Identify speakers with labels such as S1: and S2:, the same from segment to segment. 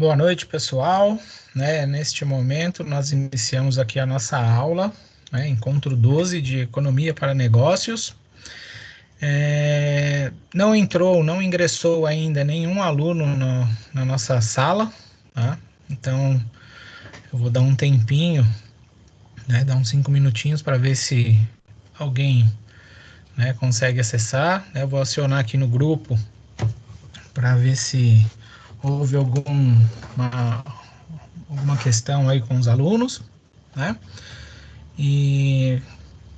S1: Boa noite, pessoal. Neste momento, nós iniciamos aqui a nossa aula, encontro 12 de Economia para Negócios. Não ingressou ainda nenhum aluno na nossa sala, tá? Então, eu vou dar um tempinho, dar uns 5 minutinhos para ver se alguém, consegue acessar. Eu vou acionar aqui no grupo para ver se houve alguma questão aí com os alunos, né? E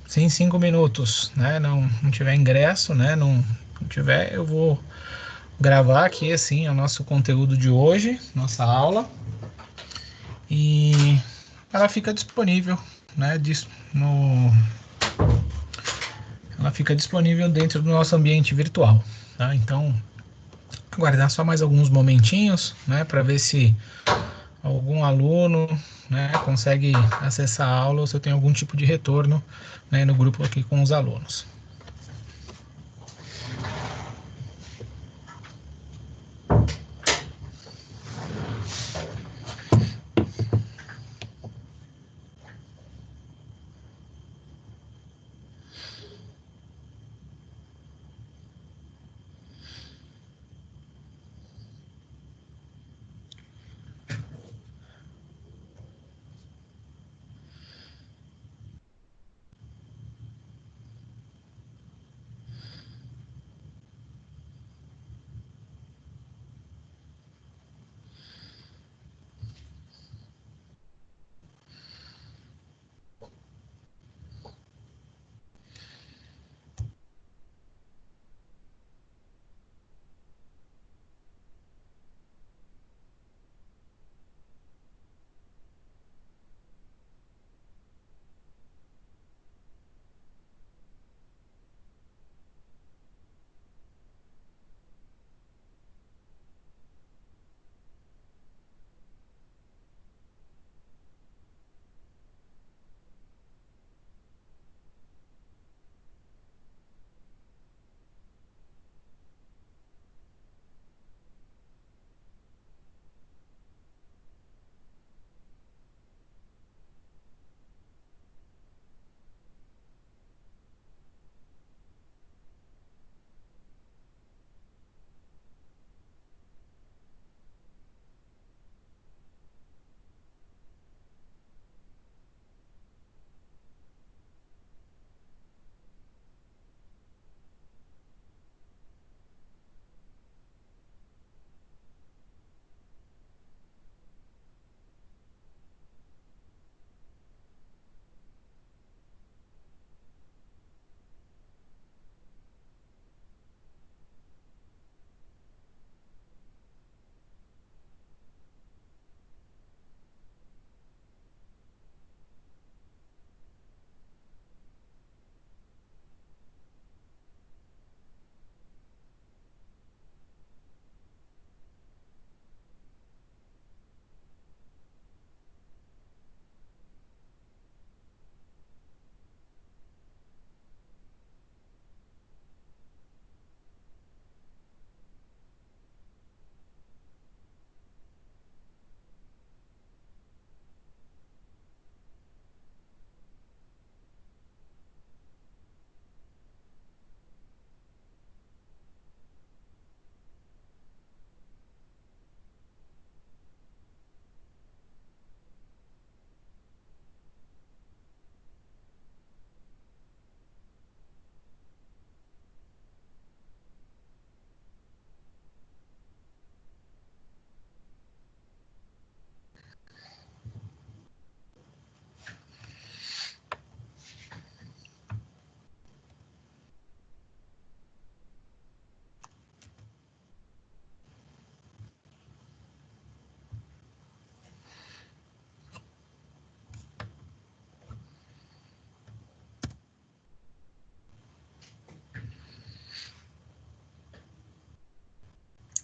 S1: se em 5 minutos, não tiver ingresso, não tiver, eu vou gravar aqui assim o nosso conteúdo de hoje, nossa aula, e ela fica disponível, no, ela fica disponível dentro do nosso ambiente virtual, tá? Então, aguardar só mais alguns momentinhos, para ver se algum aluno, consegue acessar a aula ou se eu tenho algum tipo de retorno, no grupo aqui com os alunos.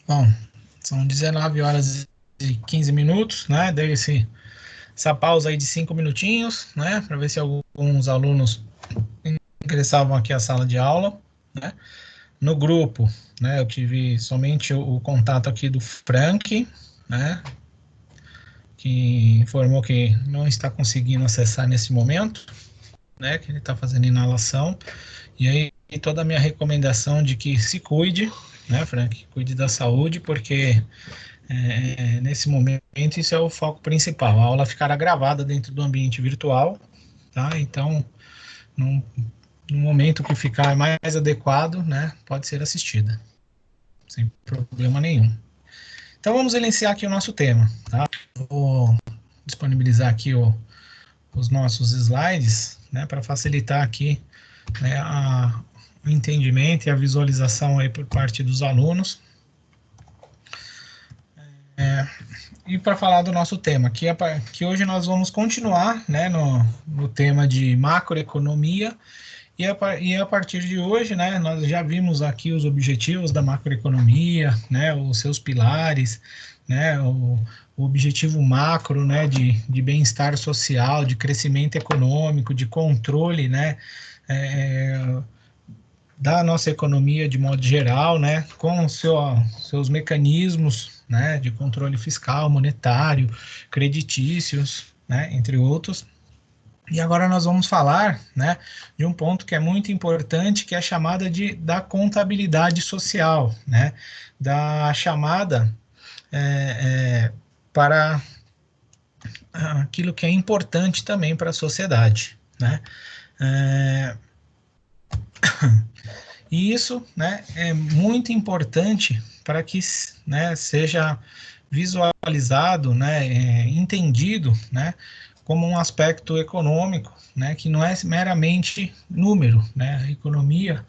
S1: Bom, são 19 horas e 15 minutos, Dei essa pausa aí de 5 minutinhos, para ver se alguns alunos ingressavam aqui à sala de aula, No grupo, eu tive somente o contato aqui do Frank, que informou que não está conseguindo acessar nesse momento, né, que ele está fazendo inalação. E aí toda a minha recomendação de que se cuide, né, Frank, cuide da saúde, porque nesse momento isso é o foco principal. A aula ficará gravada dentro do ambiente virtual, tá? Então, no momento que ficar mais adequado, né, pode ser assistida, sem problema nenhum. Então vamos iniciar aqui o nosso tema, tá? Vou disponibilizar aqui os nossos slides, né, para facilitar aqui, né, o entendimento e a visualização aí por parte dos alunos. E para falar do nosso tema, que hoje nós vamos continuar, né, no tema de macroeconomia, e a partir de hoje, né, nós já vimos aqui os objetivos da macroeconomia, né, os seus pilares, né, o objetivo macro, né, de bem-estar social, de crescimento econômico, de controle, né, da nossa economia de modo geral, né, com seus mecanismos, né, de controle fiscal, monetário, creditícios, né, entre outros. E agora nós vamos falar, né, de um ponto que é muito importante, que é a chamada da contabilidade social, né, da chamada para aquilo que é importante também para a sociedade, né. E isso, né, é muito importante para que, né, seja visualizado, né, entendido, né, como um aspecto econômico, né, que não é meramente número, né, a economia,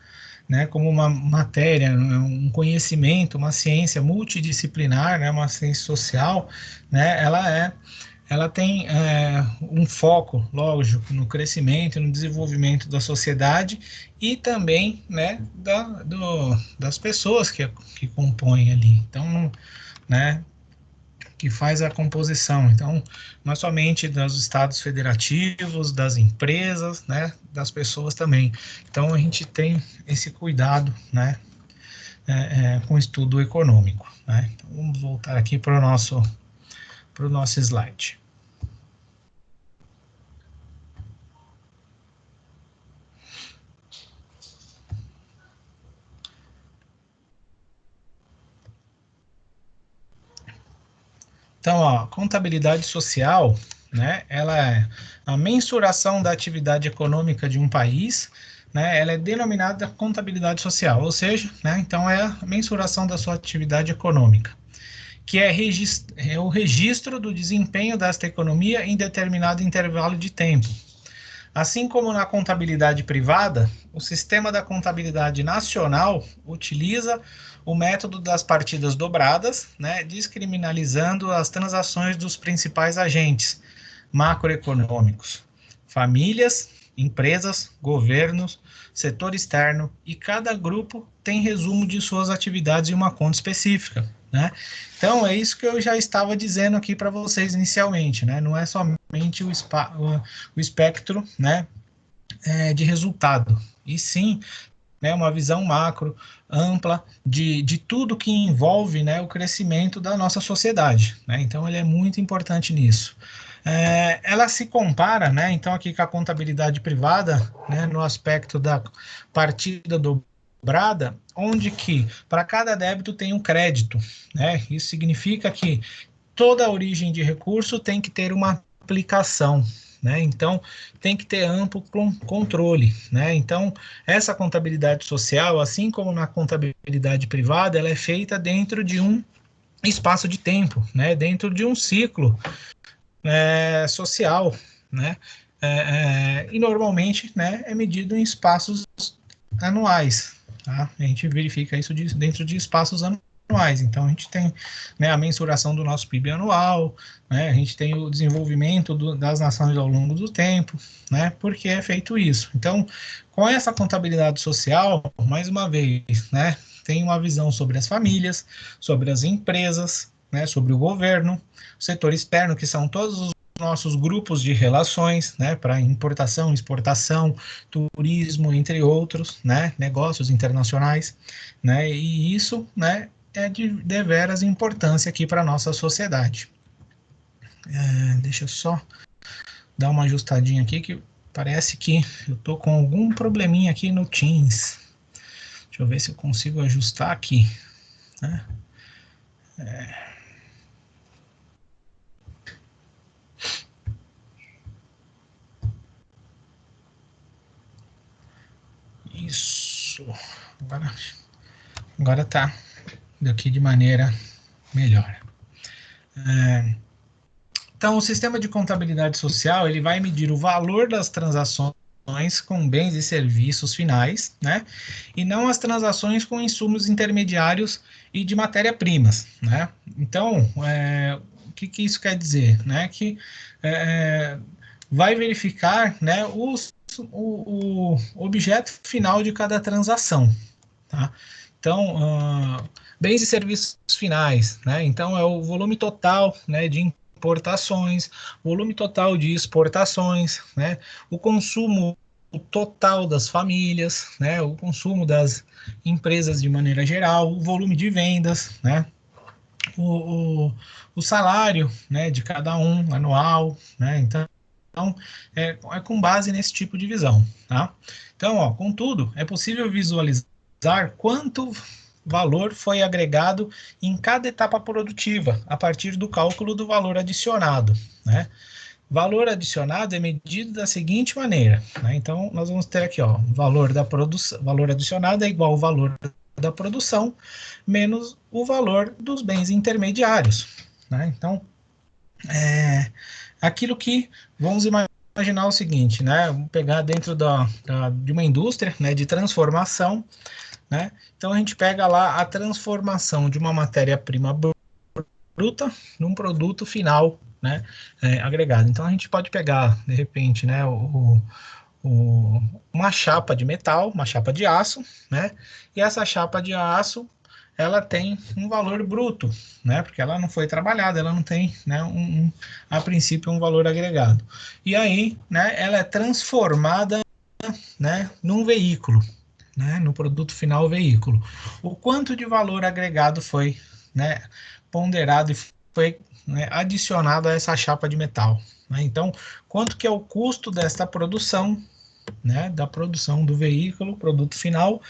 S1: né, como uma matéria, um conhecimento, uma ciência multidisciplinar, né, uma ciência social, né, ela tem um foco, lógico, no crescimento e no desenvolvimento da sociedade e também, né, das pessoas que compõem ali. Então, né, que faz a composição. Então, não é somente dos estados federativos, das empresas, né, das pessoas também. Então, a gente tem esse cuidado, né, com o estudo econômico, né. Então, vamos voltar aqui para o nosso slide. Então, ó, contabilidade social, né, ela é a mensuração da atividade econômica de um país, né, ela é denominada contabilidade social, ou seja, né, então é a mensuração da sua atividade econômica, que é o registro do desempenho desta economia em determinado intervalo de tempo. Assim como na contabilidade privada, o sistema da contabilidade nacional utiliza o método das partidas dobradas, né, descriminalizando as transações dos principais agentes macroeconômicos, famílias, empresas, governos, setor externo, e cada grupo tem resumo de suas atividades em uma conta específica, né? Então, é isso que eu já estava dizendo aqui para vocês inicialmente, né? Não é somente o espectro, né, de resultado, e sim, né, uma visão macro, ampla, de tudo que envolve, né, o crescimento da nossa sociedade, né? Então, ele é muito importante nisso. Ela se compara, né, então, aqui com a contabilidade privada, né, no aspecto da partida dobrada, onde que para cada débito tem um crédito, né? Isso significa que toda origem de recurso tem que ter uma aplicação, né? Então, tem que ter amplo controle, né? Então, essa contabilidade social, assim como na contabilidade privada, ela é feita dentro de um espaço de tempo, né? Dentro de um ciclo social, né? E normalmente, né, é medido em espaços anuais, tá? A gente verifica isso dentro de espaços anuais. Então, a gente tem, né, a mensuração do nosso PIB anual, né, a gente tem o desenvolvimento das nações ao longo do tempo, né, porque é feito isso. Então, com essa contabilidade social, mais uma vez, né, tem uma visão sobre as famílias, sobre as empresas, né, sobre o governo, o setor externo, que são todos os nossos grupos de relações, né, para importação, exportação, turismo, entre outros, né, negócios internacionais, né, e isso, né, é de deveras importância aqui para a nossa sociedade. Deixa eu só dar uma ajustadinha aqui, que parece que eu tô com algum probleminha aqui no Teams. Deixa eu ver se eu consigo ajustar aqui, né? Isso. Agora tá daqui de maneira melhor. Então, o sistema de contabilidade social, ele vai medir o valor das transações com bens e serviços finais, né? E não as transações com insumos intermediários e de matéria-primas, né? Então, o que isso quer dizer, né? Que vai verificar, né, o objeto final de cada transação, tá? Então, bens e serviços finais, né? Então, é o volume total, né, de importações, volume total de exportações, né? O consumo total das famílias, né? O consumo das empresas de maneira geral, o volume de vendas, né? O, o, o salário, né, de cada um anual, né? Então, é com base nesse tipo de visão, tá? Então, ó, contudo, é possível visualizar quanto valor foi agregado em cada etapa produtiva, a partir do cálculo do valor adicionado, né? Valor adicionado é medido da seguinte maneira, né? Então, nós vamos ter aqui, ó, valor adicionado é igual ao valor da produção menos o valor dos bens intermediários, né? Então, aquilo que vamos imaginar o seguinte, né? Vamos pegar dentro de uma indústria, né, de transformação, né? Então a gente pega lá a transformação de uma matéria-prima bruta num produto final, né, agregado. Então a gente pode pegar, de repente, né, uma chapa de metal, uma chapa de aço, né? E essa chapa de aço, ela tem um valor bruto, né? Porque ela não foi trabalhada, ela não tem, né, a princípio, um valor agregado. E aí, né, ela é transformada, né, num veículo, né, no produto final veículo. O quanto de valor agregado foi, né, ponderado e foi, né, adicionado a essa chapa de metal, né? Então, quanto que é o custo desta produção, né, da produção do veículo, produto final,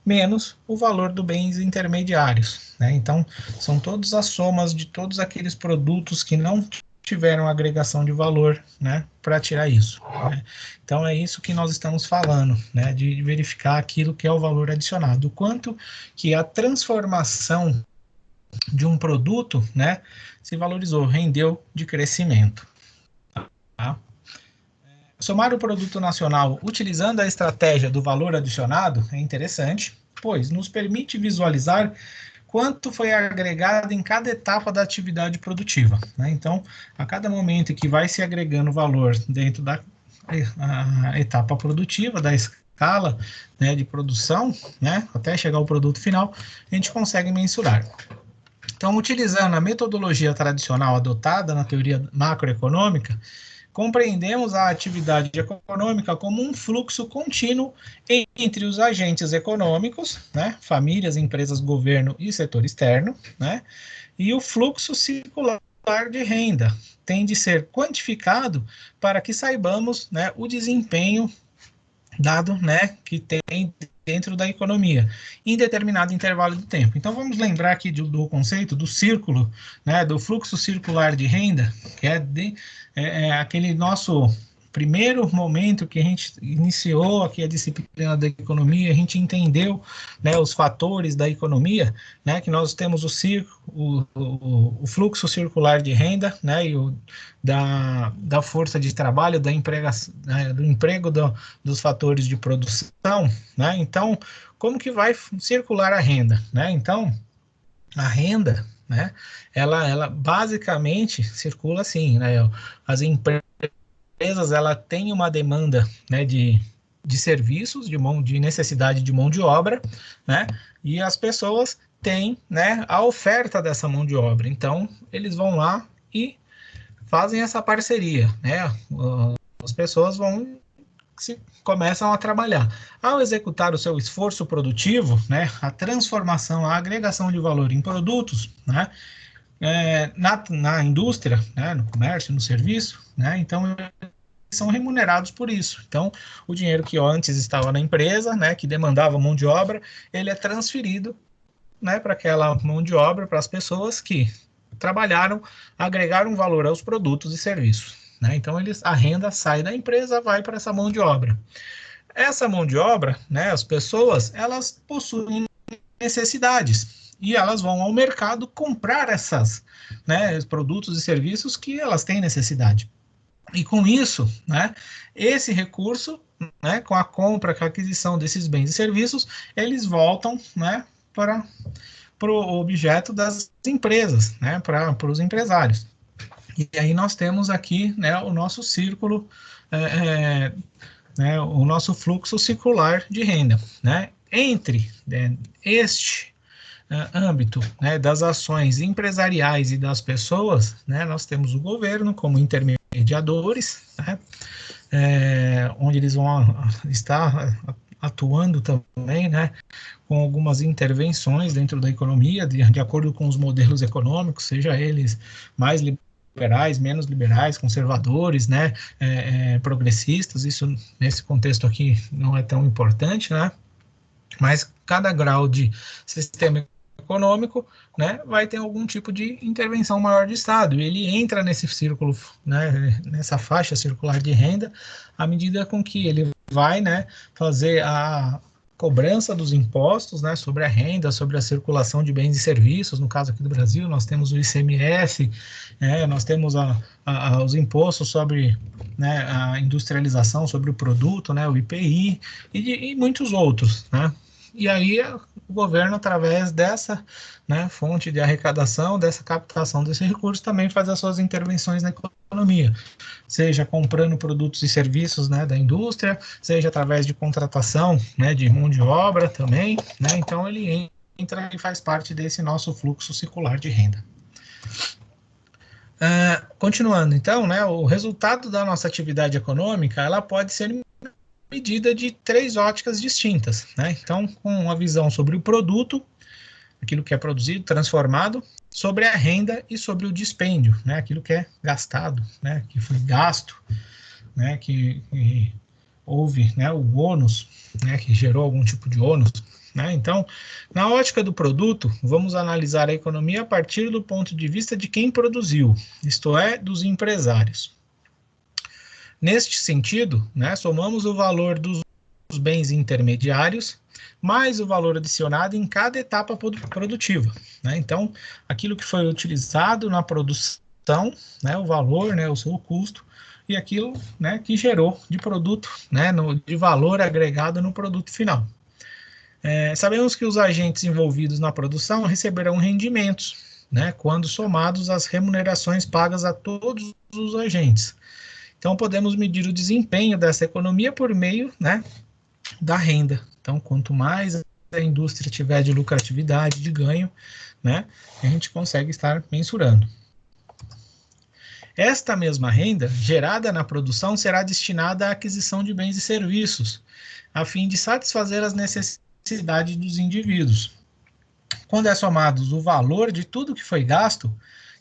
S1: menos o valor dos bens intermediários, né? Então, são todas as somas de todos aqueles produtos que não tiveram agregação de valor, né, para tirar isso, né? Então é isso que nós estamos falando, né, de verificar aquilo que é o valor adicionado, o quanto que a transformação de um produto, né, se valorizou, rendeu de crescimento, tá? Somar o produto nacional utilizando a estratégia do valor adicionado é interessante, pois nos permite visualizar quanto foi agregado em cada etapa da atividade produtiva, né? Então, a cada momento que vai se agregando valor dentro da etapa produtiva, da escala, né, de produção, né, até chegar ao produto final, a gente consegue mensurar. Então, utilizando a metodologia tradicional adotada na teoria macroeconômica, compreendemos a atividade econômica como um fluxo contínuo entre os agentes econômicos, né, famílias, empresas, governo e setor externo, né, e o fluxo circular de renda tem de ser quantificado para que saibamos, né, o desempenho dado, né, que tem dentro da economia, em determinado intervalo de tempo. Então, vamos lembrar aqui do conceito do círculo, né, do fluxo circular de renda, que é aquele nosso primeiro momento que a gente iniciou aqui a disciplina da economia, a gente entendeu, né, os fatores da economia, né, que nós temos o fluxo circular de renda, né, e da força de trabalho, né, do emprego dos fatores de produção, né? Então, como que vai circular a renda, né? Então, a renda, né, ela basicamente circula assim, né? As empresas, ela tem uma demanda, né, de serviços, de necessidade de mão de obra, né? E as pessoas têm, né, a oferta dessa mão de obra. Então, eles vão lá e fazem essa parceria, né? As pessoas vão começam a trabalhar. Ao executar o seu esforço produtivo, né, a transformação, a agregação de valor em produtos, né, na indústria, né, no comércio, no serviço, né, então são remunerados por isso. Então, o dinheiro que antes estava na empresa, né, que demandava mão de obra, ele é transferido, né, para aquela mão de obra, para as pessoas que trabalharam, agregaram valor aos produtos e serviços. Né? Então, a renda sai da empresa, vai para essa mão de obra. Essa mão de obra, né, as pessoas, elas possuem necessidades e elas vão ao mercado comprar essas, né, produtos e serviços que elas têm necessidade. E com isso, né, esse recurso, né, com a compra, com a aquisição desses bens e serviços, eles voltam, né, para o objeto das empresas, né, para os empresários. E aí nós temos aqui, né, o nosso círculo, né, o nosso fluxo circular de renda, né, entre este âmbito, né, das ações empresariais e das pessoas, né, nós temos o governo como intermediadores, né, onde eles vão estar atuando também, né, com algumas intervenções dentro da economia, de acordo com os modelos econômicos, seja eles mais liberais, menos liberais, conservadores, né, progressistas. Isso nesse contexto aqui não é tão importante, né, mas cada grau de sistema econômico, né, vai ter algum tipo de intervenção maior de Estado, e ele entra nesse círculo, né, nessa faixa circular de renda, à medida com que ele vai, né, fazer a cobrança dos impostos, né, sobre a renda, sobre a circulação de bens e serviços. No caso aqui do Brasil, nós temos o ICMS, nós temos os impostos sobre, né, a industrialização, sobre o produto, né, o IPI, e muitos outros, né. E aí o governo, através dessa, né, fonte de arrecadação, dessa captação desse recurso, também faz as suas intervenções na economia, seja comprando produtos e serviços, né, da indústria, seja através de contratação, né, de mão de obra também, né, então ele entra e faz parte desse nosso fluxo circular de renda. Continuando, então, né, o resultado da nossa atividade econômica, ela pode ser medida de 3 óticas distintas, né? Então, com uma visão sobre o produto, aquilo que é produzido, transformado, sobre a renda e sobre o dispêndio, né? Aquilo que é gastado, né? Que foi gasto, né? Que houve, né? O ônus, né? Que gerou algum tipo de ônus, né? Então, na ótica do produto, vamos analisar a economia a partir do ponto de vista de quem produziu, isto é, dos empresários. Neste sentido, né, somamos o valor dos bens intermediários mais o valor adicionado em cada etapa produtiva. Né? Então, aquilo que foi utilizado na produção, né, o valor, né, o seu custo, e aquilo, né, que gerou de produto, né, de valor agregado no produto final. Sabemos que os agentes envolvidos na produção receberão rendimentos, né, quando somados às remunerações pagas a todos os agentes. Então, podemos medir o desempenho dessa economia por meio, né, da renda. Então, quanto mais a indústria tiver de lucratividade, de ganho, né, a gente consegue estar mensurando. Esta mesma renda, gerada na produção, será destinada à aquisição de bens e serviços, a fim de satisfazer as necessidades dos indivíduos. Quando é somado o valor de tudo que foi gasto,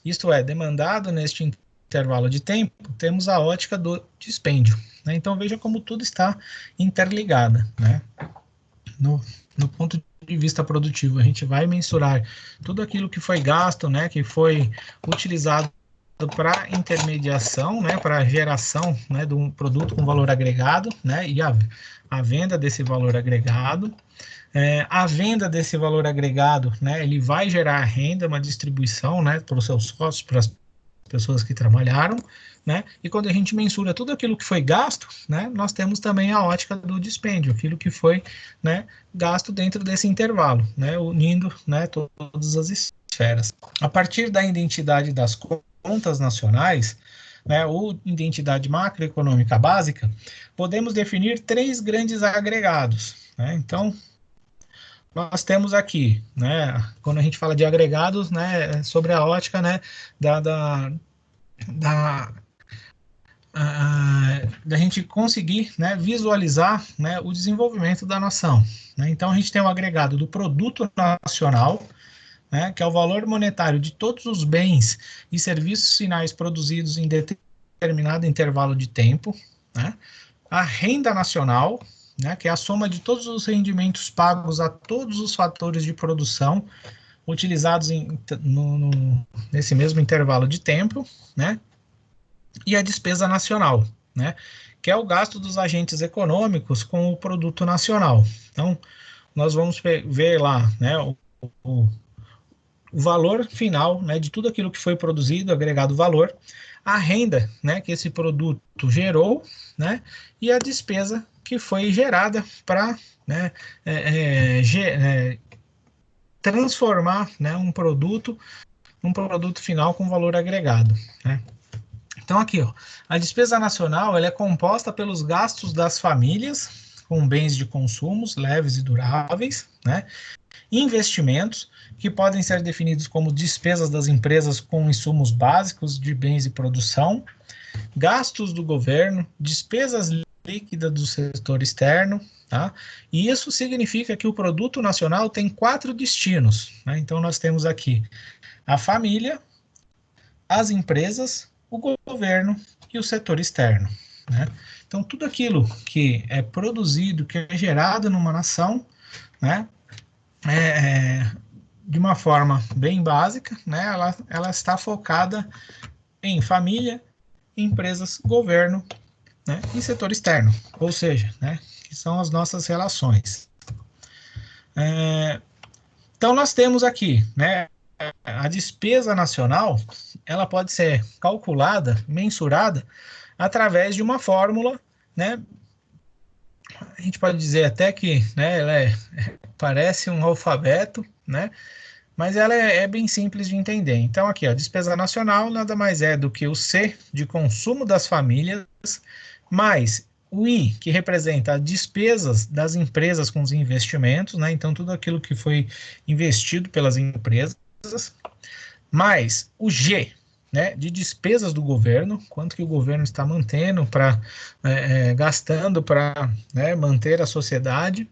S1: isto é, demandado neste intervalo de tempo, temos a ótica do dispêndio. Né? Então, veja como tudo está interligado. Né? No ponto de vista produtivo, a gente vai mensurar tudo aquilo que foi gasto, né, que foi utilizado para intermediação, né, para geração, né, de um produto com valor agregado, né, e a venda desse valor agregado. A venda desse valor agregado, né, ele vai gerar renda, uma distribuição, né, para os seus sócios, para as pessoas que trabalharam, né? E quando a gente mensura tudo aquilo que foi gasto, né, nós temos também a ótica do dispêndio, aquilo que foi, né, gasto dentro desse intervalo, né, unindo, né, todas as esferas. A partir da identidade das contas nacionais, né, ou identidade macroeconômica básica, podemos definir 3 grandes agregados. Né? Então, nós temos aqui, né, quando a gente fala de agregados, né, sobre a ótica, né, da gente conseguir, né, visualizar, né, o desenvolvimento da nação. Né? Então, a gente tem o agregado do produto nacional, né, que é o valor monetário de todos os bens e serviços finais produzidos em determinado intervalo de tempo, né, a renda nacional, né, que é a soma de todos os rendimentos pagos a todos os fatores de produção utilizados nesse mesmo intervalo de tempo, né, e a despesa nacional, né, que é o gasto dos agentes econômicos com o produto nacional. Então, nós vamos ver lá, né, o valor final, né, de tudo aquilo que foi produzido, agregado valor, a renda, né, que esse produto gerou, né, e a despesa que foi gerada para, né, transformar, né, um produto final com valor agregado, né. Então aqui, ó, a despesa nacional ela é composta pelos gastos das famílias com bens de consumos leves e duráveis, né, investimentos, que podem ser definidos como despesas das empresas com insumos básicos de bens e produção, gastos do governo, despesas líquidas do setor externo, tá? E isso significa que o produto nacional tem 4 destinos, né? Então nós temos aqui a família, as empresas, o governo e o setor externo, né? Então tudo aquilo que é produzido, que é gerado numa nação, né, de uma forma bem básica, né, ela está focada em família, empresas, governo, né, e setor externo, ou seja, né, que são as nossas relações. Então nós temos aqui, né, a despesa nacional, ela pode ser calculada, mensurada através de uma fórmula, né, a gente pode dizer até que, né, parece um alfabeto, né, mas ela é bem simples de entender. Então, aqui, a despesa nacional nada mais é do que o C de consumo das famílias, mais o I, que representa as despesas das empresas com os investimentos, né? Então, tudo aquilo que foi investido pelas empresas, mais o G, né, de despesas do governo, quanto que o governo está mantendo gastando para, né, manter a sociedade,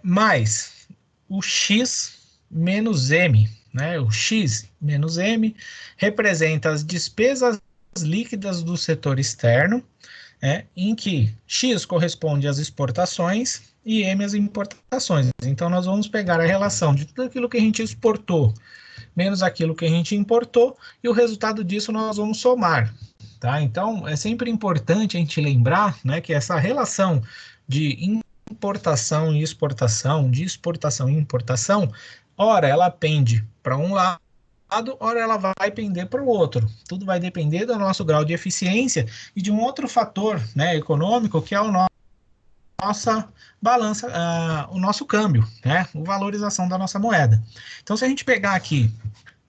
S1: mais o X menos M, né? O X menos M representa as despesas líquidas do setor externo, em que X corresponde às exportações e M às importações. Então, nós vamos pegar a relação de tudo aquilo que a gente exportou menos aquilo que a gente importou e o resultado disso nós vamos somar. Tá? Então, é sempre importante a gente lembrar, né, que essa relação de importação e exportação, de exportação e importação, ora ela pende para um lado, ora ela vai pender para o outro. Tudo vai depender do nosso grau de eficiência e de um outro fator, né, econômico, que é o nossa balança, o nosso câmbio, né, a valorização da nossa moeda. Então, se a gente pegar aqui,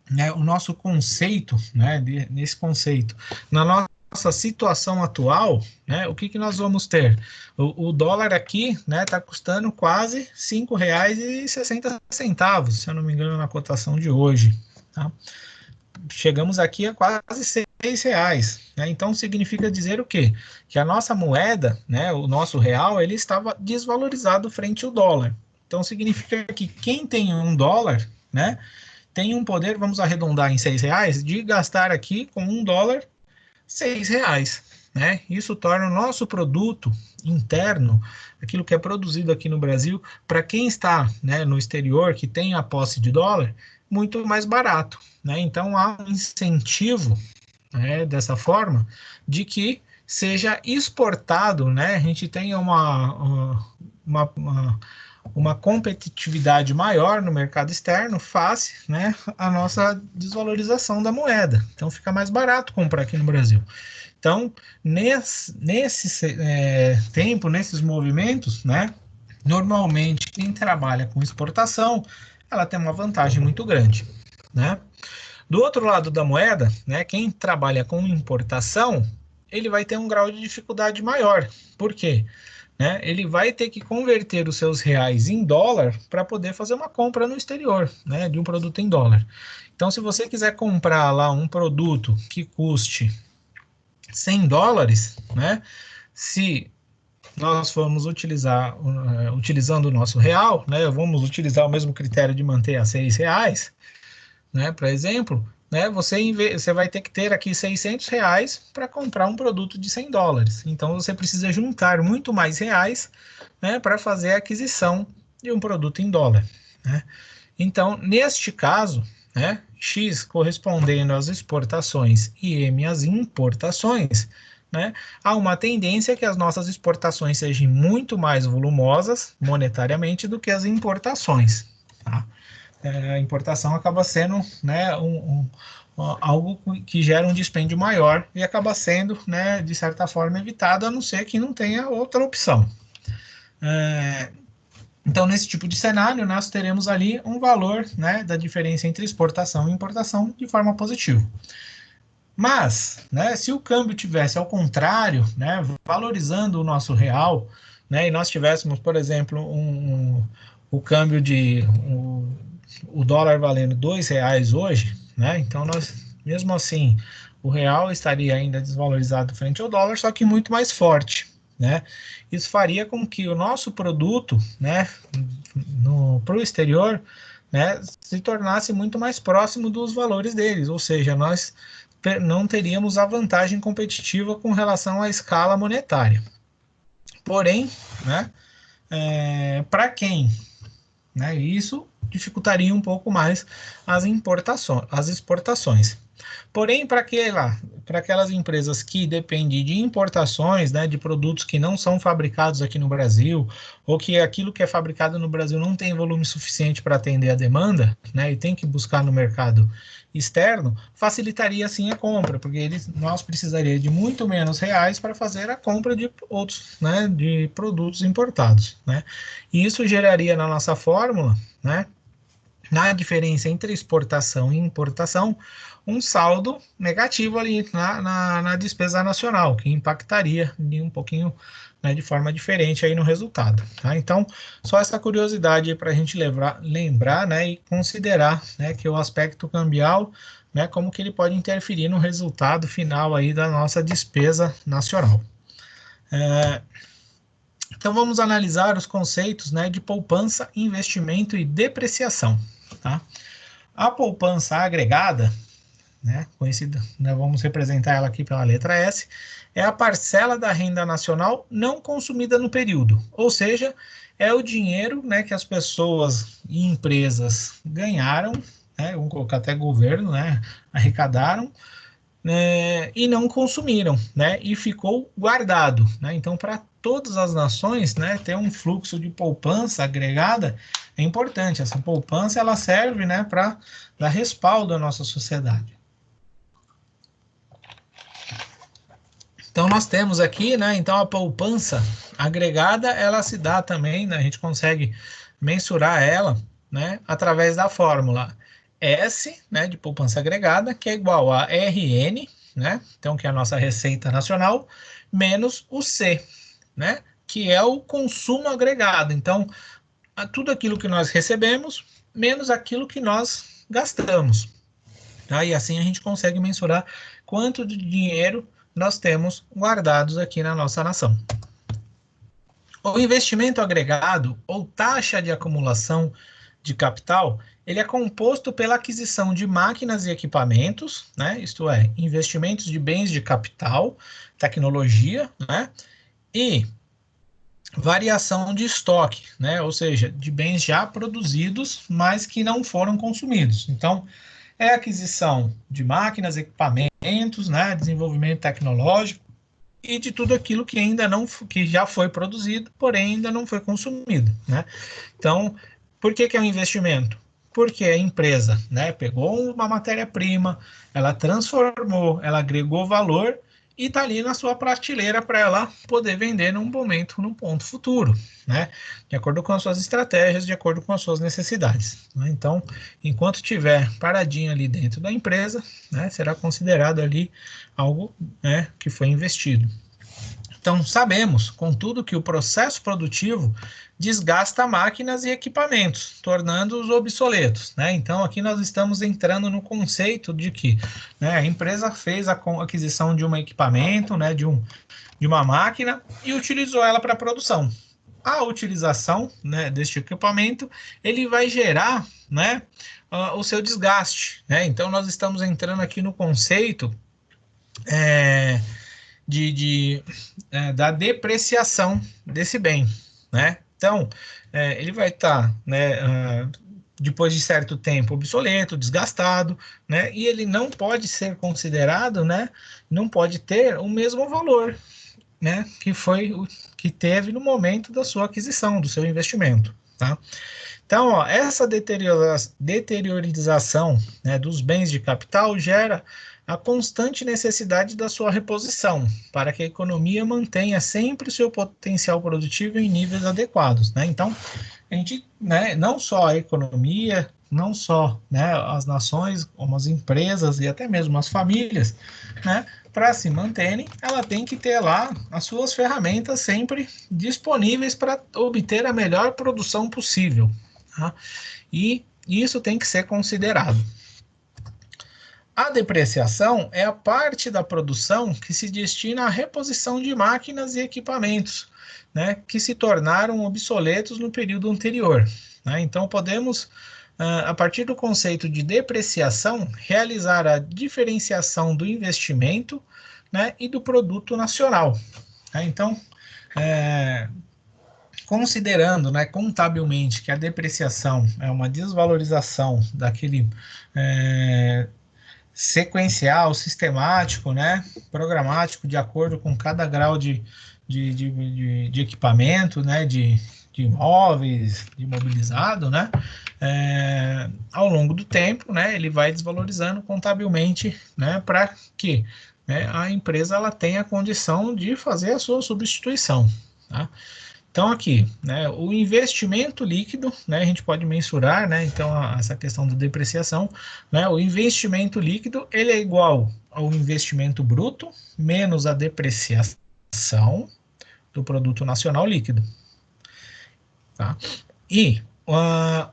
S1: né, o nosso conceito, né, nesse conceito, na nossa situação atual, né, o que nós vamos ter? O dólar aqui, né, está custando quase R$ 5,60, se eu não me engano, na cotação de hoje. Tá? Chegamos aqui a quase R$ 6, né? Então significa dizer o quê? Que a nossa moeda, né, o nosso real, ele estava desvalorizado frente ao dólar. Então significa que quem tem $1, né, tem um poder, vamos arredondar em R$ 6, de gastar aqui com $1, R$ 6, né? Isso torna o nosso produto interno, aquilo que é produzido aqui no Brasil, para quem está, né, no exterior, que tem a posse de dólar, muito mais barato, né? Então há um incentivo, né, dessa forma, de que seja exportado, né? A gente tenha uma competitividade maior no mercado externo face, né, a nossa desvalorização da moeda. Então fica mais barato comprar aqui no Brasil. Então, nesse tempo, nesses movimentos, né, normalmente quem trabalha com exportação, ela tem uma vantagem muito grande, né? Do outro lado da moeda, né, quem trabalha com importação, ele vai ter um grau de dificuldade maior. Por quê? Né, ele vai ter que converter os seus reais em dólar para poder fazer uma compra no exterior, né, de um produto em dólar. Então, se você quiser comprar lá um produto que custe $100, né, se nós formos utilizando o nosso real, né, vamos utilizar o mesmo critério de manter a R$ 6, né, por exemplo, né, você vai ter que ter aqui R$ 600 para comprar um produto de US$ 100. Então, você precisa juntar muito mais reais, né, para fazer a aquisição de um produto em dólar, né? Então, neste caso, né, X correspondendo às exportações e M às importações, né, há uma tendência que as nossas exportações sejam muito mais volumosas monetariamente do que as importações. Tá? A importação acaba sendo, né, algo que gera um dispêndio maior e acaba sendo, né, de certa forma, evitado, a não ser que não tenha outra opção. Então, nesse tipo de cenário, nós teremos ali um valor, né, da diferença entre exportação e importação de forma positiva. Mas, né, se o câmbio tivesse ao contrário, né, valorizando o nosso real, né, e nós tivéssemos, por exemplo, o câmbio o dólar valendo R$ 2 hoje, né, então nós, mesmo assim, o real estaria ainda desvalorizado frente ao dólar, só que muito mais forte, né? Isso faria com que o nosso produto, né, para o exterior, né, se tornasse muito mais próximo dos valores deles, ou seja, nós não teríamos a vantagem competitiva com relação à escala monetária. Porém, né, para quem, né, isso dificultaria um pouco mais as exportações. Porém, para aquelas empresas que dependem de importações, né, de produtos que não são fabricados aqui no Brasil, ou que aquilo que é fabricado no Brasil não tem volume suficiente para atender a demanda, né, e tem que buscar no mercado externo, facilitaria sim a compra, porque nós precisaríamos de muito menos reais para fazer a compra de outros, né, de produtos importados, né? E isso geraria na nossa fórmula, né, na diferença entre exportação e importação, um saldo negativo ali na despesa nacional, que impactaria um pouquinho, né, de forma diferente aí no resultado. Tá? Então, só essa curiosidade para a gente lembrar, né, e considerar, né, que o aspecto cambial, né, como que ele pode interferir no resultado final aí da nossa despesa nacional. Então, vamos analisar os conceitos, né, de poupança, investimento e depreciação. Tá? A poupança agregada, né, conhecida, né, vamos representar ela aqui pela letra S, é a parcela da renda nacional não consumida no período, ou seja, é o dinheiro, né, que as pessoas e empresas ganharam, né, vamos colocar até governo, né, arrecadaram, né, e não consumiram, né, e ficou guardado, né? Então, para todas as nações, né, ter um fluxo de poupança agregada é importante. Essa poupança ela serve, né, para dar respaldo à nossa sociedade. Então, nós temos aqui, né, então a poupança agregada ela se dá também, né, a gente consegue mensurar ela, né, através da fórmula S, né, de poupança agregada, que é igual a RN, né, então que é a nossa receita nacional, menos o C, né, que é o consumo agregado. Então, tudo aquilo que nós recebemos, menos aquilo que nós gastamos. Tá? E assim a gente consegue mensurar quanto de dinheiro nós temos guardados aqui na nossa nação. O investimento agregado, ou taxa de acumulação de capital, ele é composto pela aquisição de máquinas e equipamentos, né? Isto é, investimentos de bens de capital, tecnologia, né? E variação de estoque, né? Ou seja, de bens já produzidos, mas que não foram consumidos. Então, é aquisição de máquinas, equipamentos, né? Desenvolvimento tecnológico e de tudo aquilo que ainda não, que já foi produzido, porém ainda não foi consumido, né? Então, por que é um investimento? Porque a empresa, né, pegou uma matéria-prima, ela transformou, ela agregou valor e está ali na sua prateleira para ela poder vender num momento, num ponto futuro, né? De acordo com as suas estratégias, de acordo com as suas necessidades. Né? Então, enquanto tiver paradinho ali dentro da empresa, né, será considerado ali algo, né, que foi investido. Então, sabemos, contudo, que o processo produtivo desgasta máquinas e equipamentos, tornando-os obsoletos, né? Então, aqui nós estamos entrando no conceito de que, né, a empresa fez a aquisição de um equipamento, né, de uma máquina e utilizou ela para a produção. A utilização, né, deste equipamento, ele vai gerar, né, o seu desgaste, né? Então, nós estamos entrando aqui no conceito da depreciação desse bem, né? Então, ele vai estar, né, depois de certo tempo, obsoleto, desgastado, né? E ele não pode ser considerado, né? Não pode ter o mesmo valor, né? Que teve no momento da sua aquisição, do seu investimento, tá? Então, ó, essa deteriorização, né, dos bens de capital gera a constante necessidade da sua reposição, para que a economia mantenha sempre o seu potencial produtivo em níveis adequados, né? Então, a gente, né, não só a economia, não só, né, as nações, como as empresas e até mesmo as famílias, né, para se manterem, ela tem que ter lá as suas ferramentas sempre disponíveis para obter a melhor produção possível, tá? E isso tem que ser considerado. A depreciação é a parte da produção que se destina à reposição de máquinas e equipamentos, né, que se tornaram obsoletos no período anterior, né? Então, podemos, a partir do conceito de depreciação, realizar a diferenciação do investimento, né, e do produto nacional, né? Então, considerando, né, contabilmente que a depreciação é uma desvalorização daquele sequencial, sistemático, né, programático, de acordo com cada grau de equipamento, né, de imóveis, de imobilizado, né, ao longo do tempo, né, ele vai desvalorizando contabilmente, né, para que, né, a empresa ela tenha a condição de fazer a sua substituição, tá? Então, aqui, né, o investimento líquido, né, a gente pode mensurar, né, então, essa questão da depreciação, né, o investimento líquido, ele é igual ao investimento bruto menos a depreciação do produto nacional líquido, tá? E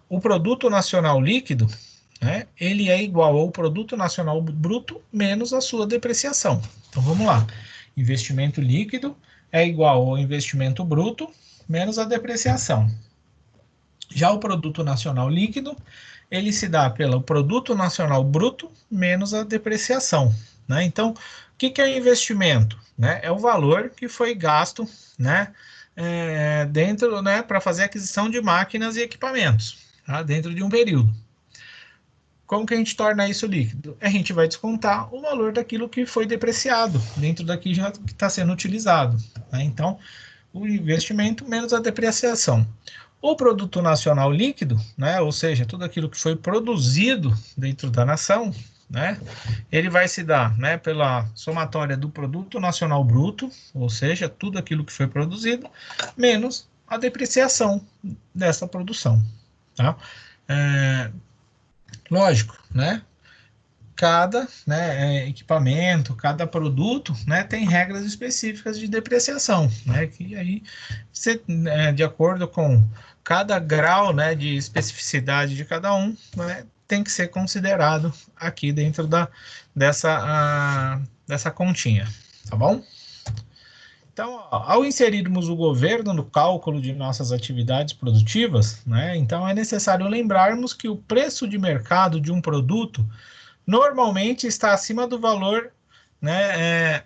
S1: o produto nacional líquido, né, ele é igual ao produto nacional bruto menos a sua depreciação. Então, vamos lá. Investimento líquido é igual ao investimento bruto menos a depreciação. Já o produto nacional líquido, ele se dá pelo produto nacional bruto menos a depreciação, né? Então, o que é o investimento? Né? É o valor que foi gasto, né, dentro, né, para fazer a aquisição de máquinas e equipamentos, tá? Dentro de um período. Como que a gente torna isso líquido? A gente vai descontar o valor daquilo que foi depreciado, dentro daqui já que está sendo utilizado, né? Então, o investimento menos a depreciação. O produto nacional líquido, né, ou seja, tudo aquilo que foi produzido dentro da nação, né, ele vai se dar, né, pela somatória do produto nacional bruto, ou seja, tudo aquilo que foi produzido, menos a depreciação dessa produção, tá? Lógico, né? Cada, né, equipamento, cada produto, né, tem regras específicas de depreciação, né, que aí, você, de acordo com cada grau, né, de especificidade de cada um, né, tem que ser considerado aqui dentro dessa continha, tá bom? Então, ao inserirmos o governo no cálculo de nossas atividades produtivas, né, então é necessário lembrarmos que o preço de mercado de um produto normalmente está acima do valor, né,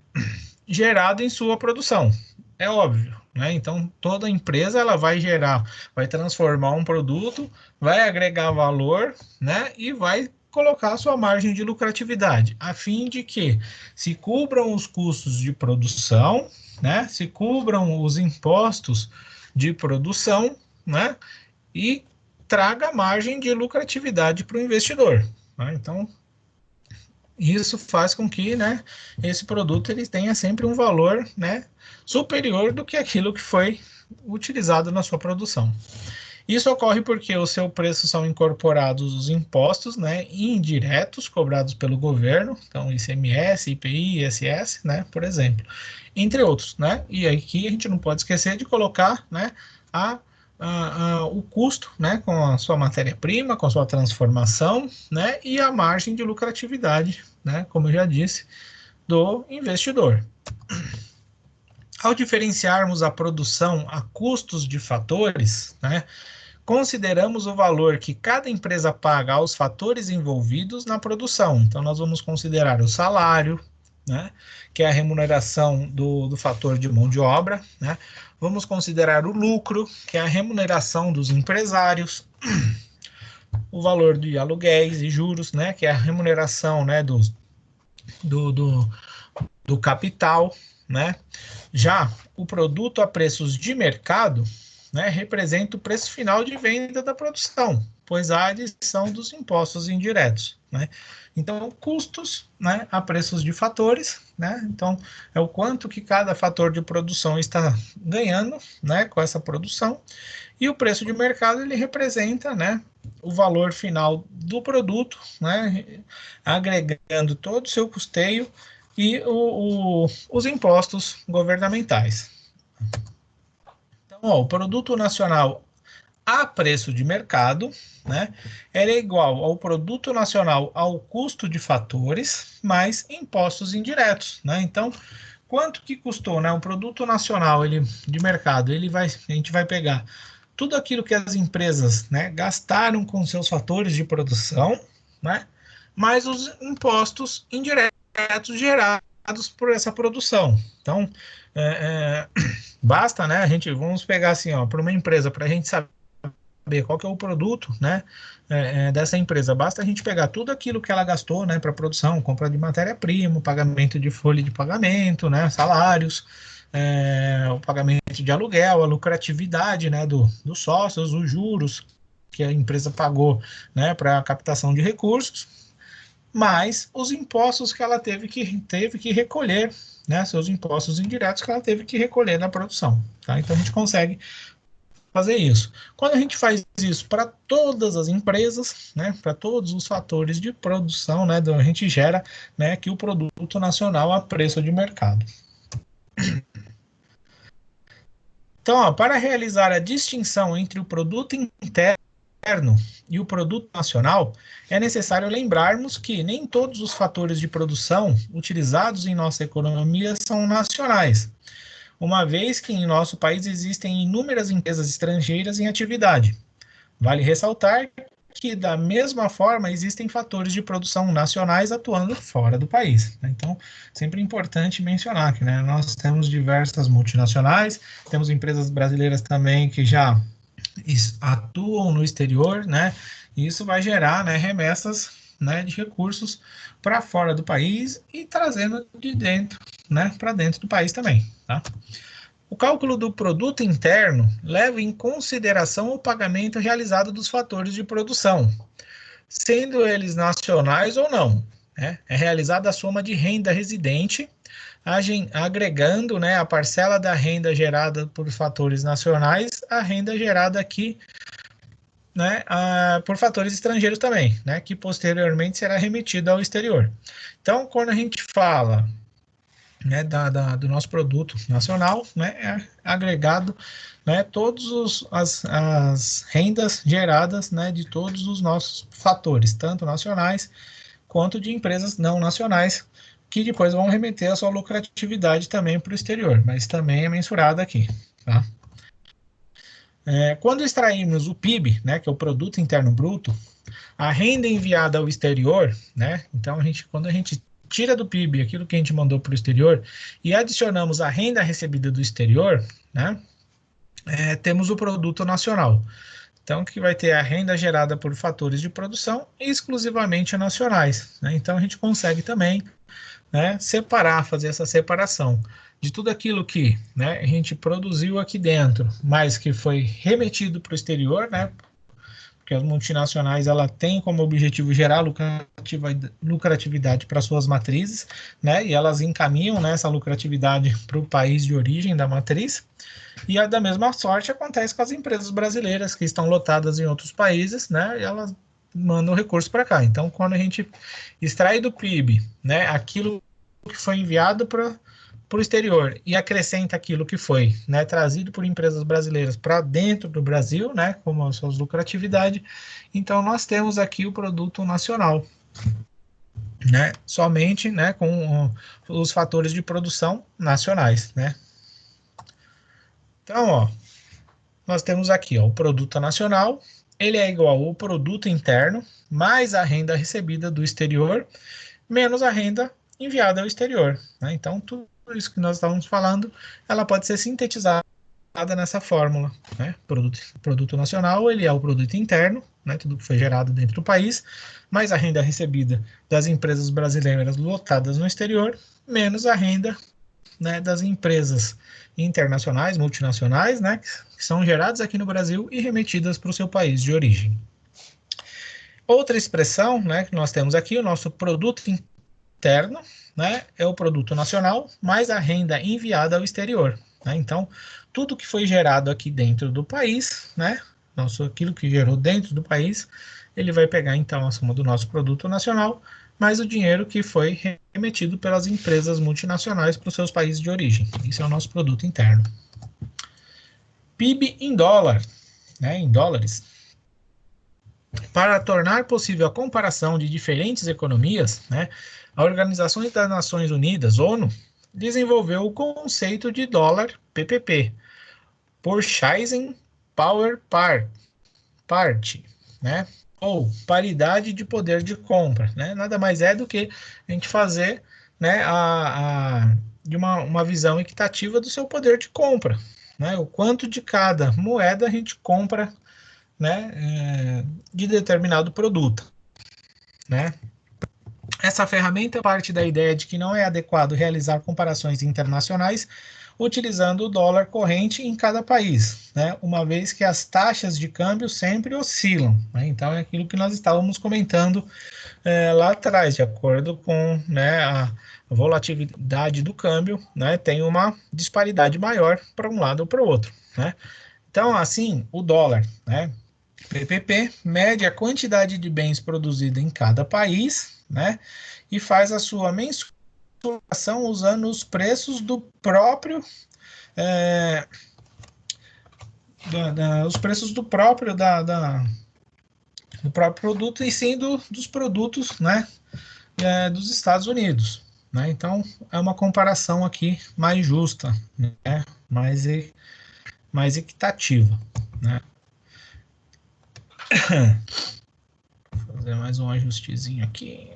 S1: gerado em sua produção. É óbvio, né? Então, toda empresa ela vai vai transformar um produto, vai agregar valor, né, e vai colocar a sua margem de lucratividade, a fim de que se cubram os custos de produção, né, se cubram os impostos de produção, né, e traga margem de lucratividade para o investidor, né? Então, isso faz com que, né, esse produto ele tenha sempre um valor, né, superior do que aquilo que foi utilizado na sua produção. Isso ocorre porque ao seu preço são incorporados os impostos, né, indiretos cobrados pelo governo, então ICMS, IPI, ISS, né, por exemplo, entre outros, né? E aqui a gente não pode esquecer de colocar, né, o custo, né, com a sua matéria-prima, com a sua transformação, né, e a margem de lucratividade, né, como eu já disse, do investidor. Ao diferenciarmos a produção a custos de fatores, né, consideramos o valor que cada empresa paga aos fatores envolvidos na produção. Então, nós vamos considerar o salário, né, que é a remuneração do fator de mão de obra, né? Vamos considerar o lucro, que é a remuneração dos empresários, o valor de aluguéis e juros, né, que é a remuneração, né, do, do, do capital, né? Já o produto a preços de mercado, né, representa o preço final de venda da produção, pois há a adição dos impostos indiretos, né? Então, custos, né, a preços de fatores, né? Então, é o quanto que cada fator de produção está ganhando, né, com essa produção. E o preço de mercado, ele representa, né, o valor final do produto, né, agregando todo o seu custeio e os impostos governamentais. Então, ó, o produto nacional a preço de mercado, né, era igual ao produto nacional ao custo de fatores mais impostos indiretos, né? Então, quanto que custou, né, o produto nacional ele de mercado, a gente vai pegar tudo aquilo que as empresas, né, gastaram com seus fatores de produção, né, mais os impostos indiretos gerados por essa produção. Então, basta, né, vamos pegar assim, ó, para uma empresa, para a gente saber qual que é o produto, né, dessa empresa, basta a gente pegar tudo aquilo que ela gastou, né, para produção, compra de matéria-prima, pagamento de folha de pagamento, né, salários, o pagamento de aluguel, a lucratividade, né, dos sócios, os juros que a empresa pagou, né, para a captação de recursos, mais os impostos que ela teve que recolher, né, seus impostos indiretos que ela teve que recolher na produção, tá? Então a gente consegue fazer isso. Quando a gente faz isso para todas as empresas, né, para todos os fatores de produção, né, a gente gera, né, aqui o produto nacional a preço de mercado. Então, ó, para realizar a distinção entre o produto interno e o produto nacional, é necessário lembrarmos que nem todos os fatores de produção utilizados em nossa economia são nacionais, uma vez que em nosso país existem inúmeras empresas estrangeiras em atividade. Vale ressaltar que, da mesma forma, existem fatores de produção nacionais atuando fora do país. Então, sempre importante mencionar que, né, nós temos diversas multinacionais, temos empresas brasileiras também que já atuam no exterior, né, e isso vai gerar, né, remessas, né, de recursos para fora do país e trazendo de dentro, né, para dentro do país também, tá? O cálculo do produto interno leva em consideração o pagamento realizado dos fatores de produção, sendo eles nacionais ou não, né? É realizada a soma de renda residente, agregando, né, a parcela da renda gerada por fatores nacionais à renda gerada aqui, né, por fatores estrangeiros também, né, que posteriormente será remetida ao exterior. Então, quando a gente fala, né, do nosso produto nacional, né, é agregado, né, todas as rendas geradas, né, de todos os nossos fatores, tanto nacionais quanto de empresas não nacionais, que depois vão remeter a sua lucratividade também para o exterior, mas também é mensurada aqui, tá? Quando extraímos o PIB, né, que é o Produto Interno Bruto, a renda enviada ao exterior, né, então quando a gente tira do PIB aquilo que a gente mandou para o exterior e adicionamos a renda recebida do exterior, né, temos o produto nacional. Então, que vai ter a renda gerada por fatores de produção exclusivamente nacionais, né? Então, a gente consegue também, né, fazer essa separação de tudo aquilo que, né, a gente produziu aqui dentro, mas que foi remetido para o exterior, né, Porque as multinacionais ela tem como objetivo gerar lucratividade para suas matrizes, né? E elas encaminham, né, essa lucratividade para o país de origem da matriz. E da mesma sorte acontece com as empresas brasileiras que estão lotadas em outros países, né? E elas mandam recurso para cá. Então, quando a gente extrai do PIB, né, aquilo que foi enviado para o exterior e acrescenta aquilo que foi, né, trazido por empresas brasileiras para dentro do Brasil, né, como as suas lucratividades, então nós temos aqui o produto nacional, né, somente, né, com os fatores de produção nacionais, né. Então, ó, nós temos aqui, ó, o produto nacional, ele é igual ao produto interno mais a renda recebida do exterior menos a renda enviada ao exterior, né? Então, tudo isso que nós estávamos falando, ela pode ser sintetizada nessa fórmula, né? Produto nacional, ele é o produto interno, né? Tudo que foi gerado dentro do país, mais a renda recebida das empresas brasileiras lotadas no exterior, menos a renda, né, das empresas internacionais, multinacionais, né, que são geradas aqui no Brasil e remetidas para o seu país de origem. Outra expressão, né, que nós temos aqui, o nosso produto interno, né, é o produto nacional mais a renda enviada ao exterior, né? Então, tudo que foi gerado aqui dentro do país, né, aquilo que gerou dentro do país, ele vai pegar então a soma do nosso produto nacional mais o dinheiro que foi remetido pelas empresas multinacionais para os seus países de origem. Isso é o nosso produto interno. PIB em dólar, né, em dólares. Para tornar possível a comparação de diferentes economias, né, a Organização das Nações Unidas, ONU, desenvolveu o conceito de dólar PPP, Purchasing Power Parity, né, ou paridade de poder de compra, né, nada mais é do que a gente fazer, né, de uma visão equitativa do seu poder de compra, né, o quanto de cada moeda a gente compra, né, de determinado produto, né. Essa ferramenta parte da ideia de que não é adequado realizar comparações internacionais utilizando o dólar corrente em cada país, né, uma vez que as taxas de câmbio sempre oscilam, né. Então é aquilo que nós estávamos comentando lá atrás, de acordo com, né, a volatilidade do câmbio, né, tem uma disparidade maior para um lado ou para o outro, né. Então, assim, o dólar, né, PPP, mede a quantidade de bens produzidos em cada país, né, e faz a sua mensuração usando os preços do próprio, os preços do próprio do próprio produto e sim dos produtos, né, dos Estados Unidos, né. Então é uma comparação aqui mais justa, né, mais equitativa, né. Vou fazer mais um ajustezinho aqui.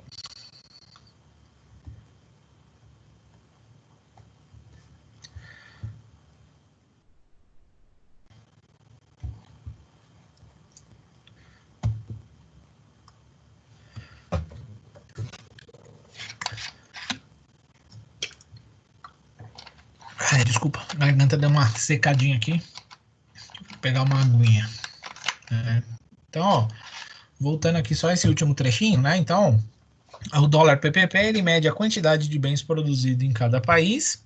S1: Ai, desculpa, a garganta deu uma secadinha aqui. Vou pegar uma aguinha. Então, ó, voltando aqui só esse último trechinho, né? Então, o dólar PPP ele mede a quantidade de bens produzidos em cada país,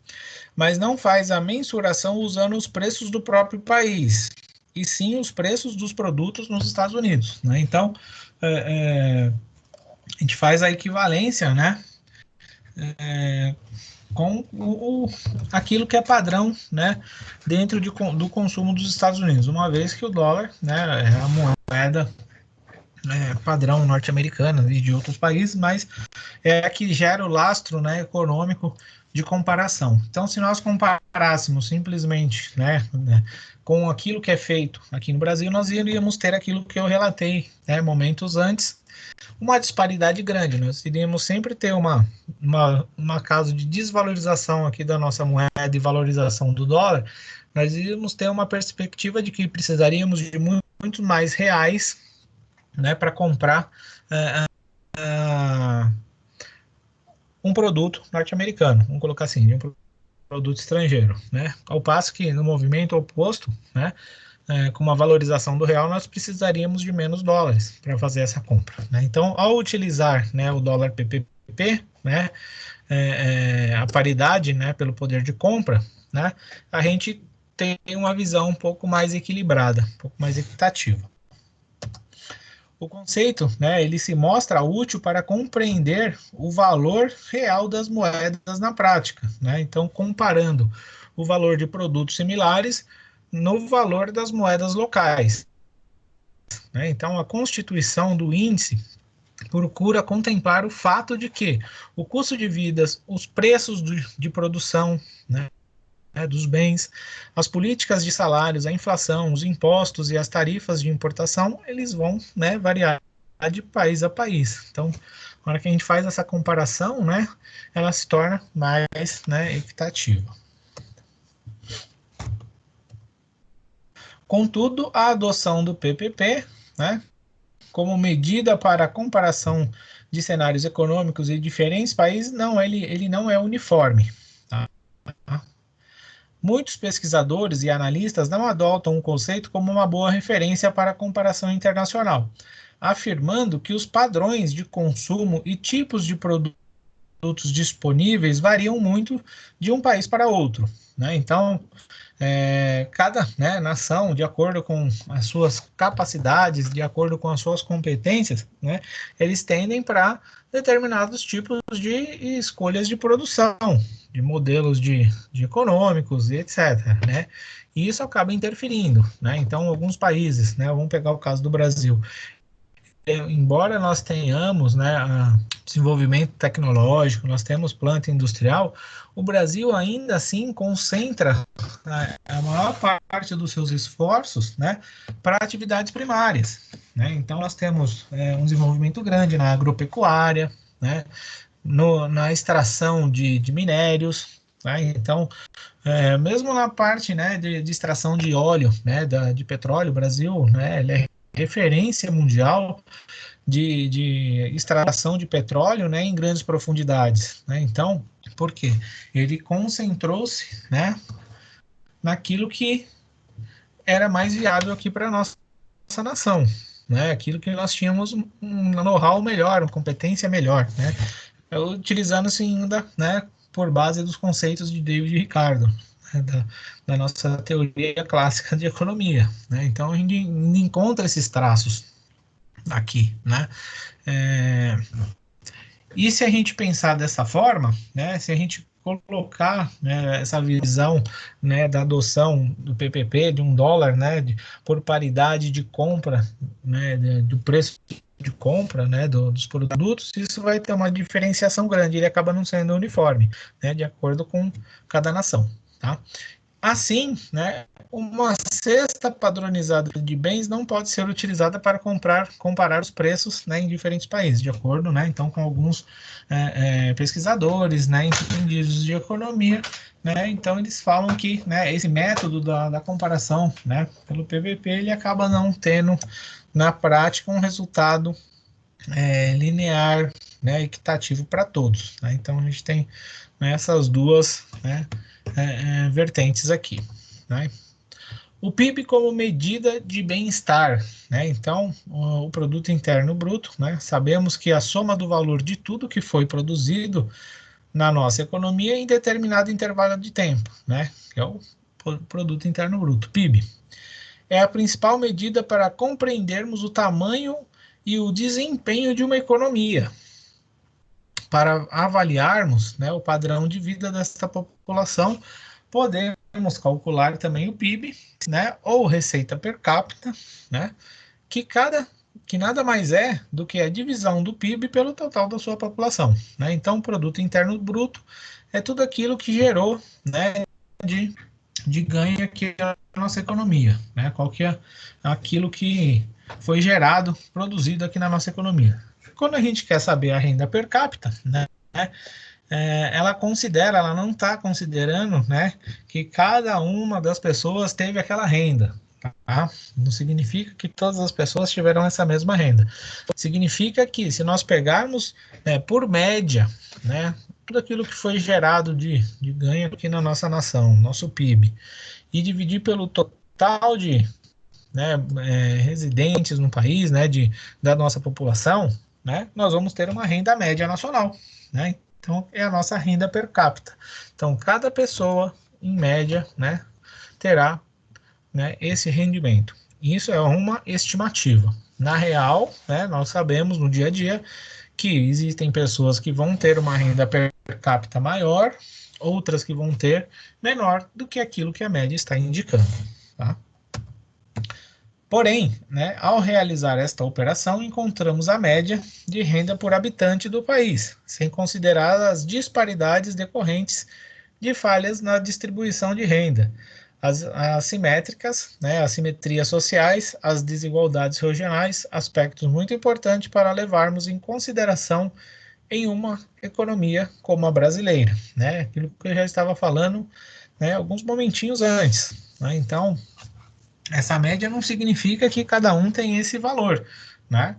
S1: mas não faz a mensuração usando os preços do próprio país, e sim os preços dos produtos nos Estados Unidos, né? Então, a gente faz a equivalência, né? Com aquilo que é padrão, né, dentro do consumo dos Estados Unidos, uma vez que o dólar, né, é a moeda padrão norte-americana e de outros países, mas é a que gera o lastro, né, econômico de comparação. Então, se nós comparássemos simplesmente, né, com aquilo que é feito aqui no Brasil, nós iríamos ter aquilo que eu relatei, né, momentos antes, uma disparidade grande. Nós iríamos sempre ter uma caso de desvalorização aqui da nossa moeda e valorização do dólar, nós iríamos ter uma perspectiva de que precisaríamos de muito mais reais, né, para comprar um produto norte-americano, vamos colocar assim, um produto estrangeiro, né? Ao passo que no movimento oposto, né, com uma valorização do real, nós precisaríamos de menos dólares para fazer essa compra, né? Então, ao utilizar, né, o dólar PPP, né, a paridade, né, pelo poder de compra, né, a gente tem uma visão um pouco mais equilibrada, um pouco mais equitativa. O conceito, né, ele se mostra útil para compreender o valor real das moedas na prática, né? Então, comparando o valor de produtos similares no valor das moedas locais, né? Então, a constituição do índice procura contemplar o fato de que o custo de vidas, os preços de produção, né, dos bens, as políticas de salários, a inflação, os impostos e as tarifas de importação, eles vão, né, variar de país a país. Então, na hora que a gente faz essa comparação, né, ela se torna mais, né, equitativa. Contudo, a adoção do PPP, né, como medida para a comparação de cenários econômicos em diferentes países, não, ele não é uniforme. Tá? Muitos pesquisadores e analistas não adotam o conceito como uma boa referência para a comparação internacional, afirmando que os padrões de consumo e tipos de produtos disponíveis variam muito de um país para outro. Né? Então, cada, né, nação, de acordo com as suas capacidades, de acordo com as suas competências, né, eles tendem para determinados tipos de escolhas de produção, de modelos de econômicos e etc. Né? E isso acaba interferindo. Né? Então, alguns países, né, vamos pegar o caso do Brasil, embora nós tenhamos, né, desenvolvimento tecnológico, nós temos planta industrial, o Brasil ainda assim concentra a maior parte dos seus esforços, né, para atividades primárias. Né? Então, nós temos um desenvolvimento grande na agropecuária, né, na extração de minérios. Né? Então, mesmo na parte, né, de extração de óleo, né, de petróleo, o Brasil, né, ele é referência mundial de extração de petróleo, né, em grandes profundidades. Né? Então, por quê? Ele concentrou-se, né, naquilo que era mais viável aqui para a nossa nação. Né? Aquilo que nós tínhamos um know-how melhor, uma competência melhor. Né? Utilizando-se ainda, né, por base dos conceitos de David Ricardo, né, da nossa teoria clássica de economia. Né? Então, a gente encontra esses traços aqui, né? E se a gente pensar dessa forma, né? Se a gente colocar, né, essa visão, né, da adoção do PPP de $1, né, por paridade de compra, né, do preço de compra, né, dos produtos, isso vai ter uma diferenciação grande. Ele acaba não sendo uniforme, né, de acordo com cada nação, tá? Assim, né, uma cesta padronizada de bens não pode ser utilizada para comparar os preços, né, em diferentes países, de acordo, né, então, com alguns pesquisadores, né, entendidos de economia, né, então eles falam que, né, esse método da comparação, né, pelo PVP, ele acaba não tendo, na prática, um resultado linear, né, equitativo para todos. Né? Então, a gente tem, né, essas duas, né, vertentes aqui. Né? O PIB como medida de bem-estar. Né? Então, o produto interno bruto, né? Sabemos que a soma do valor de tudo que foi produzido na nossa economia em determinado intervalo de tempo, né? Que é o produto interno bruto, PIB. É a principal medida para compreendermos o tamanho e o desempenho de uma economia, para avaliarmos, né, o padrão de vida dessa população, podemos calcular também o PIB, né, ou receita per capita, né, que nada mais é do que a divisão do PIB pelo total da sua população. Né? Então, o produto interno bruto é tudo aquilo que gerou, né, de ganho aqui na nossa economia. Né? Qual que é aquilo que foi gerado, produzido aqui na nossa economia. Quando a gente quer saber a renda per capita, né, ela não está considerando, né, que cada uma das pessoas teve aquela renda. Tá? Não significa que todas as pessoas tiveram essa mesma renda. Significa que se nós pegarmos, né, por média, né, tudo aquilo que foi gerado de ganho aqui na nossa nação, nosso PIB, e dividir pelo total né, residentes no país, né, da nossa população, né, nós vamos ter uma renda média nacional, né? Então, é a nossa renda per capita. Então, cada pessoa, em média, né, terá, né, esse rendimento. Isso é uma estimativa. Na real, né, nós sabemos no dia a dia que existem pessoas que vão ter uma renda per capita maior, outras que vão ter menor do que aquilo que a média está indicando. Tá? Porém, né, ao realizar esta operação, encontramos a média de renda por habitante do país, sem considerar as disparidades decorrentes de falhas na distribuição de renda, as assimétricas, né, assimetrias sociais, as desigualdades regionais, aspectos muito importantes para levarmos em consideração em uma economia como a brasileira, né? Aquilo que eu já estava falando, né, alguns momentinhos antes. Né? Então, essa média não significa que cada um tem esse valor, né?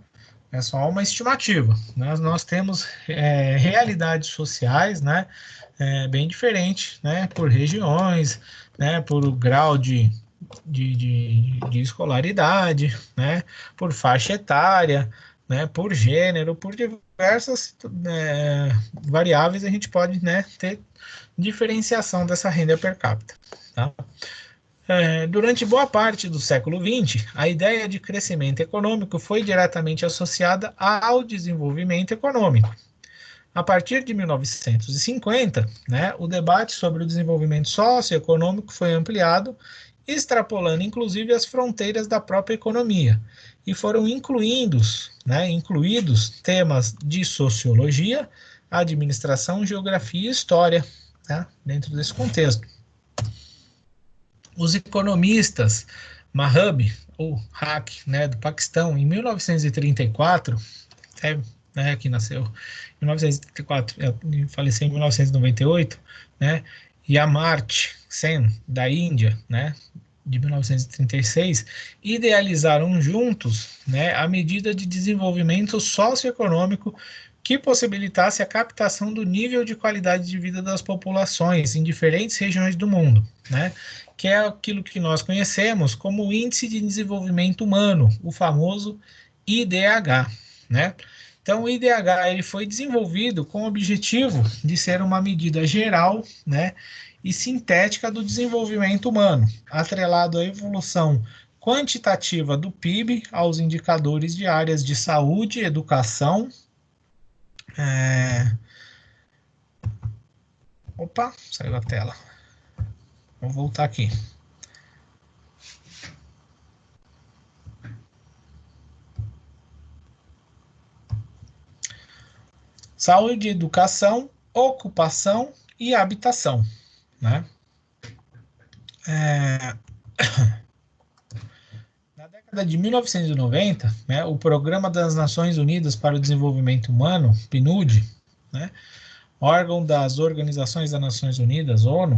S1: É só uma estimativa. Nós temos realidades sociais, né, bem diferentes, né, por regiões, né, por grau de escolaridade, né, por faixa etária, né, por gênero, por diversas variáveis a gente pode, né, ter diferenciação dessa renda per capita. Tá? Durante boa parte do século XX, a ideia de crescimento econômico foi diretamente associada ao desenvolvimento econômico. A partir de 1950, né, o debate sobre o desenvolvimento socioeconômico foi ampliado, extrapolando inclusive as fronteiras da própria economia, e foram incluídos temas de sociologia, administração, geografia e história, né, dentro desse contexto. Os economistas Mahbub ou Haq, né, do Paquistão, em 1934, que nasceu em 1934, faleceu em 1998, né, e Amartya Sen, da Índia, né, de 1936, idealizaram juntos, né, a medida de desenvolvimento socioeconômico que possibilitasse a captação do nível de qualidade de vida das populações em diferentes regiões do mundo, né? Que é aquilo que nós conhecemos como o Índice de Desenvolvimento Humano, o famoso IDH, né? Então, o IDH ele foi desenvolvido com o objetivo de ser uma medida geral, né, e sintética do desenvolvimento humano, atrelado à evolução quantitativa do PIB, aos indicadores de áreas de saúde, educação, Opa, saiu a tela. Vou voltar aqui. Saúde, educação, ocupação e habitação, né? Na década de 1990, né, o Programa das Nações Unidas para o Desenvolvimento Humano, PNUD, né, órgão das Organizações das Nações Unidas, ONU,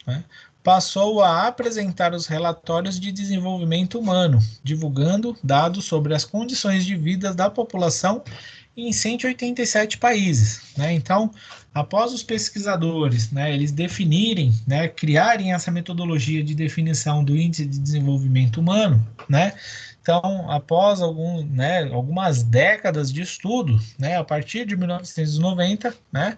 S1: né, passou a apresentar os relatórios de desenvolvimento humano, divulgando dados sobre as condições de vida da população em 187 países. Né? Então, após os pesquisadores, né, eles definirem, né, criarem essa metodologia de definição do índice de desenvolvimento humano, né, então, após algumas décadas de estudo, né, a partir de 1990, né,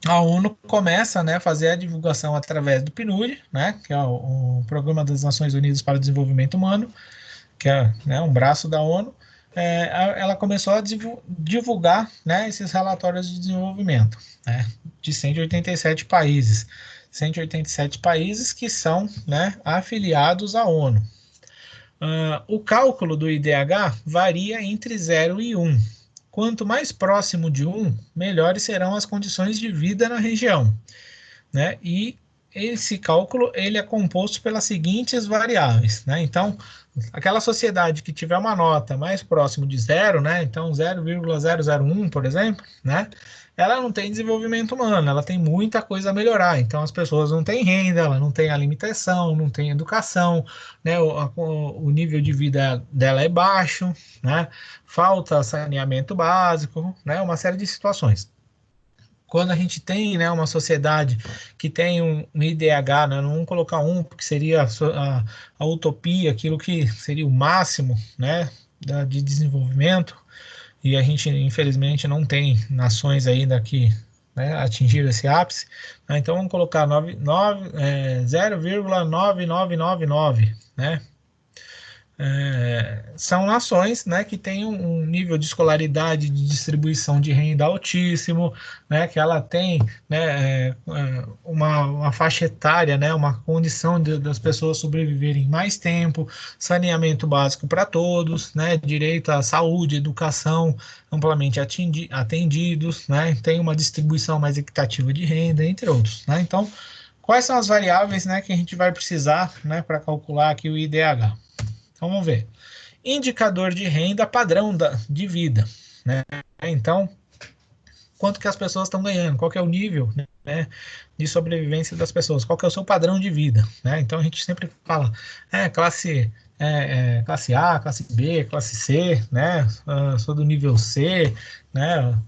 S1: a ONU começa, né, a fazer a divulgação através do PNUD, né, que é o Programa das Nações Unidas para o Desenvolvimento Humano, que é, né, um braço da ONU. Ela começou a divulgar, né, esses relatórios de desenvolvimento, né, de 187 países. 187 países que são, né, afiliados à ONU. O cálculo do IDH varia entre 0 e 1. Quanto mais próximo de 1, melhores serão as condições de vida na região. Né? E esse cálculo ele é composto pelas seguintes variáveis. Né? Então, aquela sociedade que tiver uma nota mais próximo de 0, né? Então 0,001, por exemplo, né? Ela não tem desenvolvimento humano, ela tem muita coisa a melhorar. Então as pessoas não têm renda, ela não tem alimentação, não tem educação, né? O nível de vida dela é baixo, né? Falta saneamento básico, né? Uma série de situações. quando a gente tem, né, uma sociedade que tem um IDH, né, não vamos colocar um, porque seria a utopia, aquilo que seria o máximo, né, de desenvolvimento, e a gente, infelizmente, não tem nações ainda que, né, atingiram esse ápice, né, então vamos colocar 0,9999, né, são nações, né, que têm um nível de escolaridade, de distribuição de renda altíssimo, né, que ela tem, né, uma faixa etária, né, uma condição das pessoas sobreviverem mais tempo, saneamento básico para todos, né, direito à saúde, educação amplamente atendidos, né, tem uma distribuição mais equitativa de renda, entre outros, né. Então, quais são as variáveis, né, que a gente vai precisar, né, para calcular aqui o IDH? Então, vamos ver. Indicador de renda padrão de vida, né? Então, quanto que as pessoas estão ganhando, qual que é o nível, né, de sobrevivência das pessoas, qual que é o seu padrão de vida, né? Então, a gente sempre fala, classe A, classe B, classe C, né? Sou do nível C, né?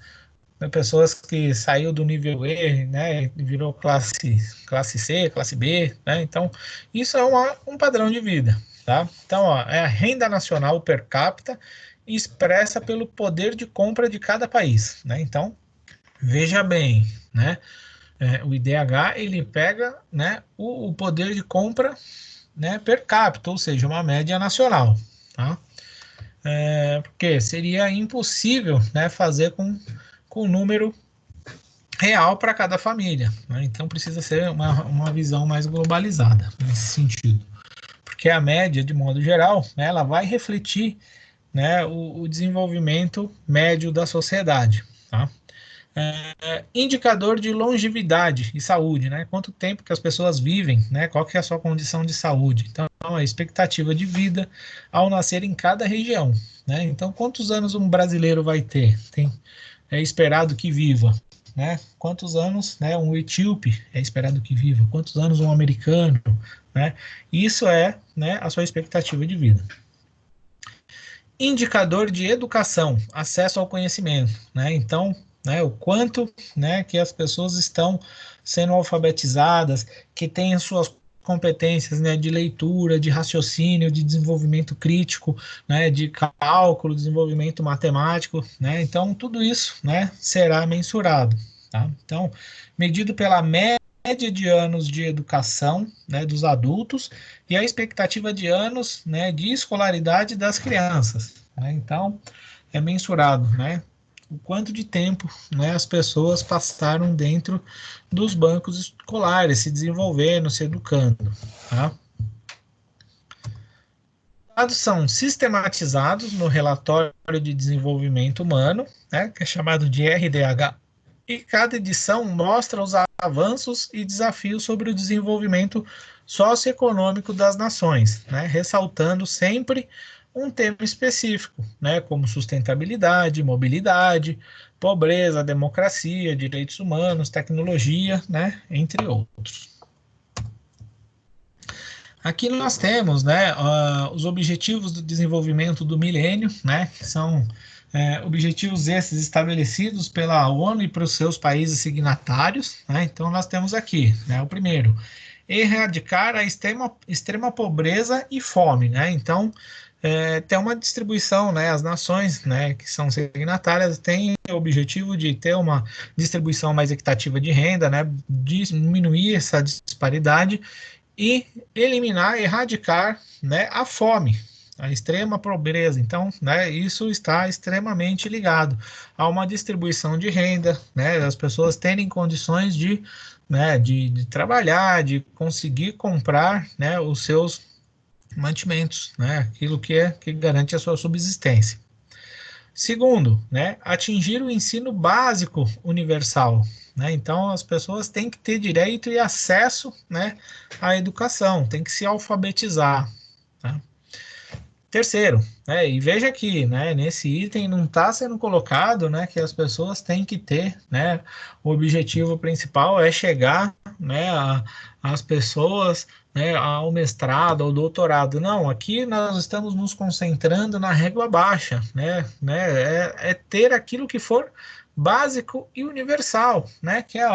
S1: Pessoas que saiu do nível E, né, virou classe C, classe B, né? Então, isso é um padrão de vida, tá? Então, ó, é a renda nacional per capita expressa pelo poder de compra de cada país, né? Então, veja bem, né? O IDH ele pega, né, o poder de compra, né, per capita, ou seja, uma média nacional, tá? Porque seria impossível, né, fazer com o número real para cada família, né? Então precisa ser uma visão mais globalizada nesse sentido, porque a média, de modo geral, né, ela vai refletir, né, o desenvolvimento médio da sociedade, tá? Indicador de longevidade e saúde, né? Quanto tempo que as pessoas vivem, né? Qual que é a sua condição de saúde? Então, a expectativa de vida ao nascer em cada região, né? Então, quantos anos um brasileiro vai ter? É esperado que viva, né? Quantos anos, né, um etíope é esperado que viva? Quantos anos um americano, né? Isso é, né, a sua expectativa de vida. Indicador de educação, acesso ao conhecimento, né? Então, né, o quanto, né, que as pessoas estão sendo alfabetizadas, que têm as suas competências, né, de leitura, de raciocínio, de desenvolvimento crítico, né, de cálculo, desenvolvimento matemático, né? Então, tudo isso, né, será mensurado, tá? Então, medido pela média de anos de educação, né, dos adultos e a expectativa de anos, né, de escolaridade das crianças, né? Então, é mensurado, né, o quanto de tempo, né, as pessoas passaram dentro dos bancos escolares, se desenvolvendo, se educando, tá? Os dados são sistematizados no relatório de desenvolvimento humano, né, que é chamado de RDH, e cada edição mostra os avanços e desafios sobre o desenvolvimento socioeconômico das nações, né, ressaltando sempre um tema específico, né, como sustentabilidade, mobilidade, pobreza, democracia, direitos humanos, tecnologia, né, entre outros. Aqui nós temos, né, os objetivos do desenvolvimento do milênio, né, que são objetivos esses estabelecidos pela ONU e para os seus países signatários, né? Então nós temos aqui, né, o primeiro, erradicar a extrema pobreza e fome, né? Então tem uma distribuição, né? As nações, né, que são signatárias têm o objetivo de ter uma distribuição mais equitativa de renda, né? Diminuir essa disparidade e eliminar, erradicar, né, a fome, a extrema pobreza. Então, né, isso está extremamente ligado a uma distribuição de renda, né, as pessoas terem condições de, né, de trabalhar, de conseguir comprar, né, os seus mantimentos, né, aquilo que garante a sua subsistência. Segundo, né, atingir o ensino básico universal, né? Então, as pessoas têm que ter direito e acesso, né, à educação, tem que se alfabetizar, tá? Terceiro, né, e veja aqui, né, nesse item não está sendo colocado, né, que as pessoas têm que ter, né, o objetivo principal é chegar, né, as pessoas, né, ao mestrado, ao doutorado. Não, aqui nós estamos nos concentrando na régua baixa, né, é ter aquilo que for básico e universal, né? Que é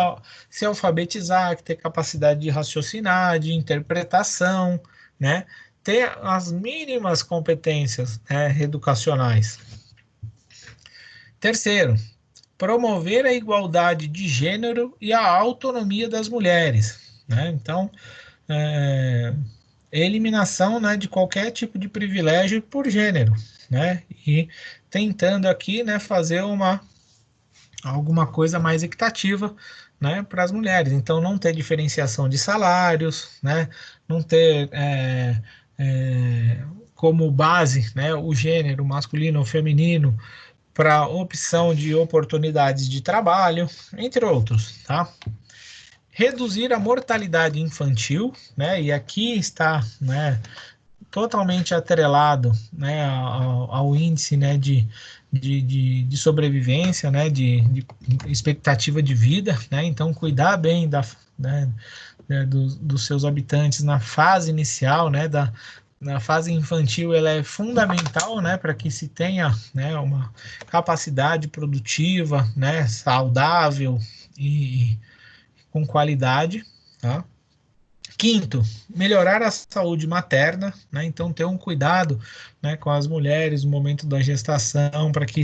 S1: se alfabetizar, que ter capacidade de raciocinar, de interpretação, né? Ter as mínimas competências, né, educacionais. Terceiro, promover a igualdade de gênero e a autonomia das mulheres, né? Então, eliminação, né, de qualquer tipo de privilégio por gênero, né? E tentando aqui, né, fazer alguma coisa mais equitativa, né, para as mulheres. Então, não ter diferenciação de salários, né, não ter como base, né, o gênero masculino ou feminino para opção de oportunidades de trabalho, entre outros, tá? Reduzir a mortalidade infantil, né? E aqui está, né, totalmente atrelado, né, ao índice, né, de sobrevivência, né, de expectativa de vida, né? Então, cuidar bem dos seus habitantes na fase inicial, né, na fase infantil, ela é fundamental, né, para que se tenha, né, uma capacidade produtiva, né, saudável e com qualidade, tá? Quinto, melhorar a saúde materna, né? Então ter um cuidado, né, com as mulheres no momento da gestação, para que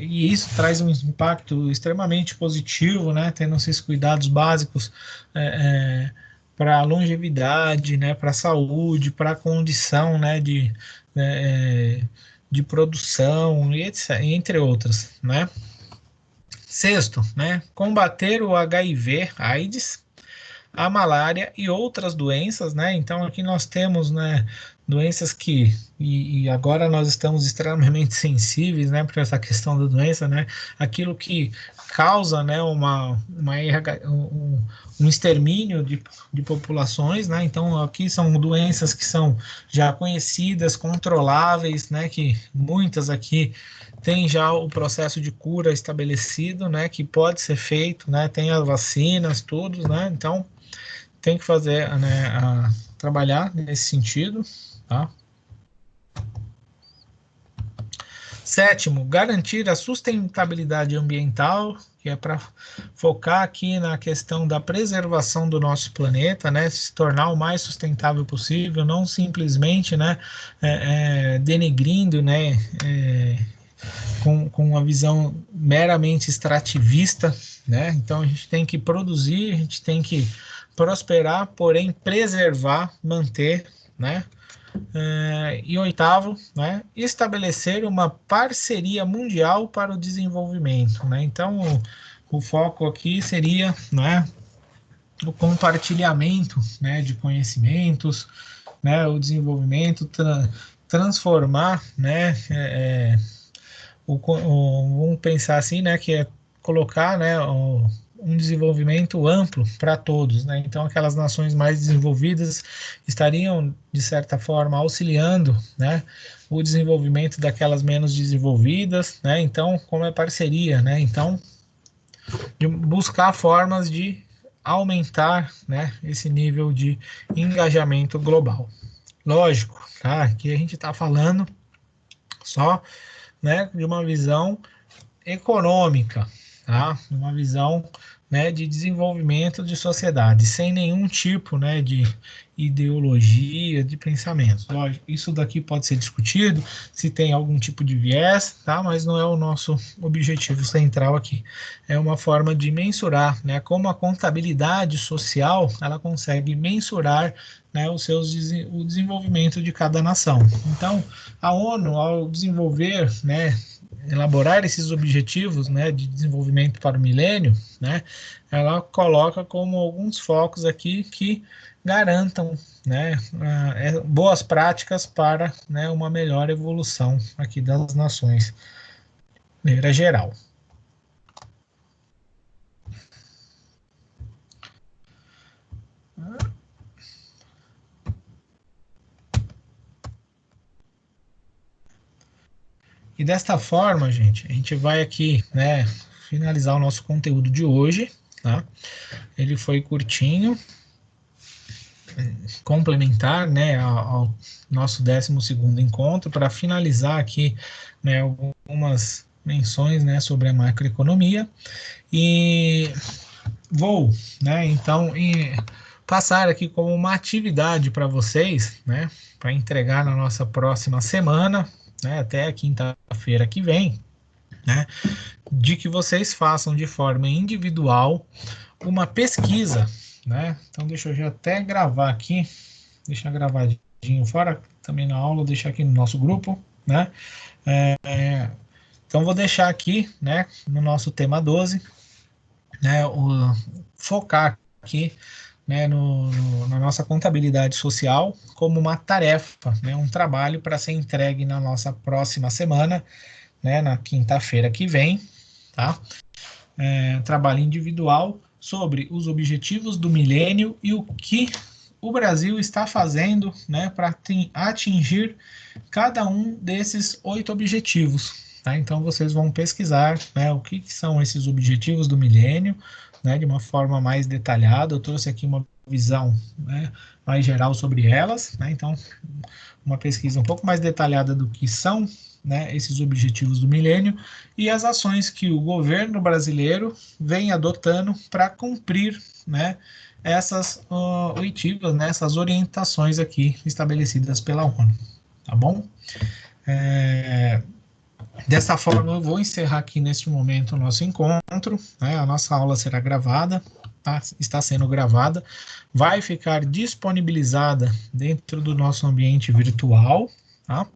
S1: e isso traz um impacto extremamente positivo, né? Tendo esses cuidados básicos para a longevidade, né? Para a saúde, para a condição, né? De produção e etc, entre outras, né? Sexto, né? Combater o HIV, AIDS, a malária e outras doenças, né? Então aqui nós temos, né, doenças e agora nós estamos extremamente sensíveis, né, para essa questão da doença, né? Aquilo que causa, né, um extermínio de populações, né? Então aqui são doenças que são já conhecidas, controláveis, né? Que muitas aqui tem já o processo de cura estabelecido, né? Que pode ser feito, né? Tem as vacinas, tudo, né? Então tem que fazer, né, trabalhar nesse sentido, tá? Sétimo, garantir a sustentabilidade ambiental, que é para focar aqui na questão da preservação do nosso planeta, né, se tornar o mais sustentável possível, não simplesmente, né, denegrindo, né, com uma visão meramente extrativista, né? Então a gente tem que produzir, a gente tem que prosperar, porém preservar, manter, né? E oitavo, né, estabelecer uma parceria mundial para o desenvolvimento, né? Então o foco aqui seria, né, o compartilhamento, né, de conhecimentos, né, o desenvolvimento, transformar, né, vamos pensar assim, né, que é colocar, né, um desenvolvimento amplo para todos, né? Então aquelas nações mais desenvolvidas estariam de certa forma auxiliando, né, o desenvolvimento daquelas menos desenvolvidas, né? Então como é parceria, né? Então de buscar formas de aumentar, né, esse nível de engajamento global. Lógico, tá? Aqui a gente está falando só, né, de uma visão econômica, tá? Uma visão, né, de desenvolvimento de sociedade, sem nenhum tipo, né, de ideologia, de pensamento. Lógico, isso daqui pode ser discutido, se tem algum tipo de viés, tá? Mas não é o nosso objetivo central aqui. É uma forma de mensurar, né, como a contabilidade social, ela consegue mensurar, né, o desenvolvimento de cada nação. Então, a ONU, ao desenvolver, né, elaborar esses objetivos, né, de desenvolvimento para o milênio, né, ela coloca como alguns focos aqui que garantam, né, boas práticas para, né, uma melhor evolução aqui das nações, de maneira geral. E desta forma, gente, a gente vai aqui, né, finalizar o nosso conteúdo de hoje, tá? Ele foi curtinho, complementar, né, ao nosso 12º encontro, para finalizar aqui, né, algumas menções, né, sobre a macroeconomia, e vou, né, então, passar aqui como uma atividade para vocês, né, para entregar na nossa próxima semana, né, até a quinta-feira que vem, né, de que vocês façam de forma individual uma pesquisa, né? Então deixa eu já até gravar aqui, deixar gravadinho fora também na aula, deixar aqui no nosso grupo, né? Então vou deixar aqui, né, no nosso tema 12, né, focar aqui, né, na nossa contabilidade social como uma tarefa, né, um trabalho para ser entregue na nossa próxima semana, né, na quinta-feira que vem, tá? Trabalho individual sobre os objetivos do milênio e o que o Brasil está fazendo, né, para atingir cada um desses 8 objetivos. Tá? Então vocês vão pesquisar, né, o que são esses objetivos do milênio, né, de uma forma mais detalhada. Eu trouxe aqui uma visão, né, mais geral sobre elas, né, então uma pesquisa um pouco mais detalhada do que são, né, esses objetivos do milênio e as ações que o governo brasileiro vem adotando para cumprir, né, essas oitivas, né, essas orientações aqui estabelecidas pela ONU, tá bom? Dessa forma, eu vou encerrar aqui neste momento o nosso encontro, né, a nossa aula será gravada, tá? Está sendo gravada, vai ficar disponibilizada dentro do nosso ambiente virtual, tá?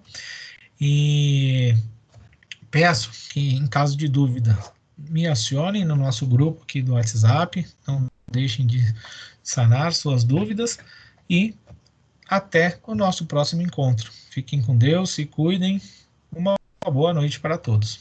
S1: E peço que, em caso de dúvida, me acionem no nosso grupo aqui do WhatsApp, não deixem de sanar suas dúvidas e até o nosso próximo encontro. Fiquem com Deus, se cuidem, uma boa noite para todos.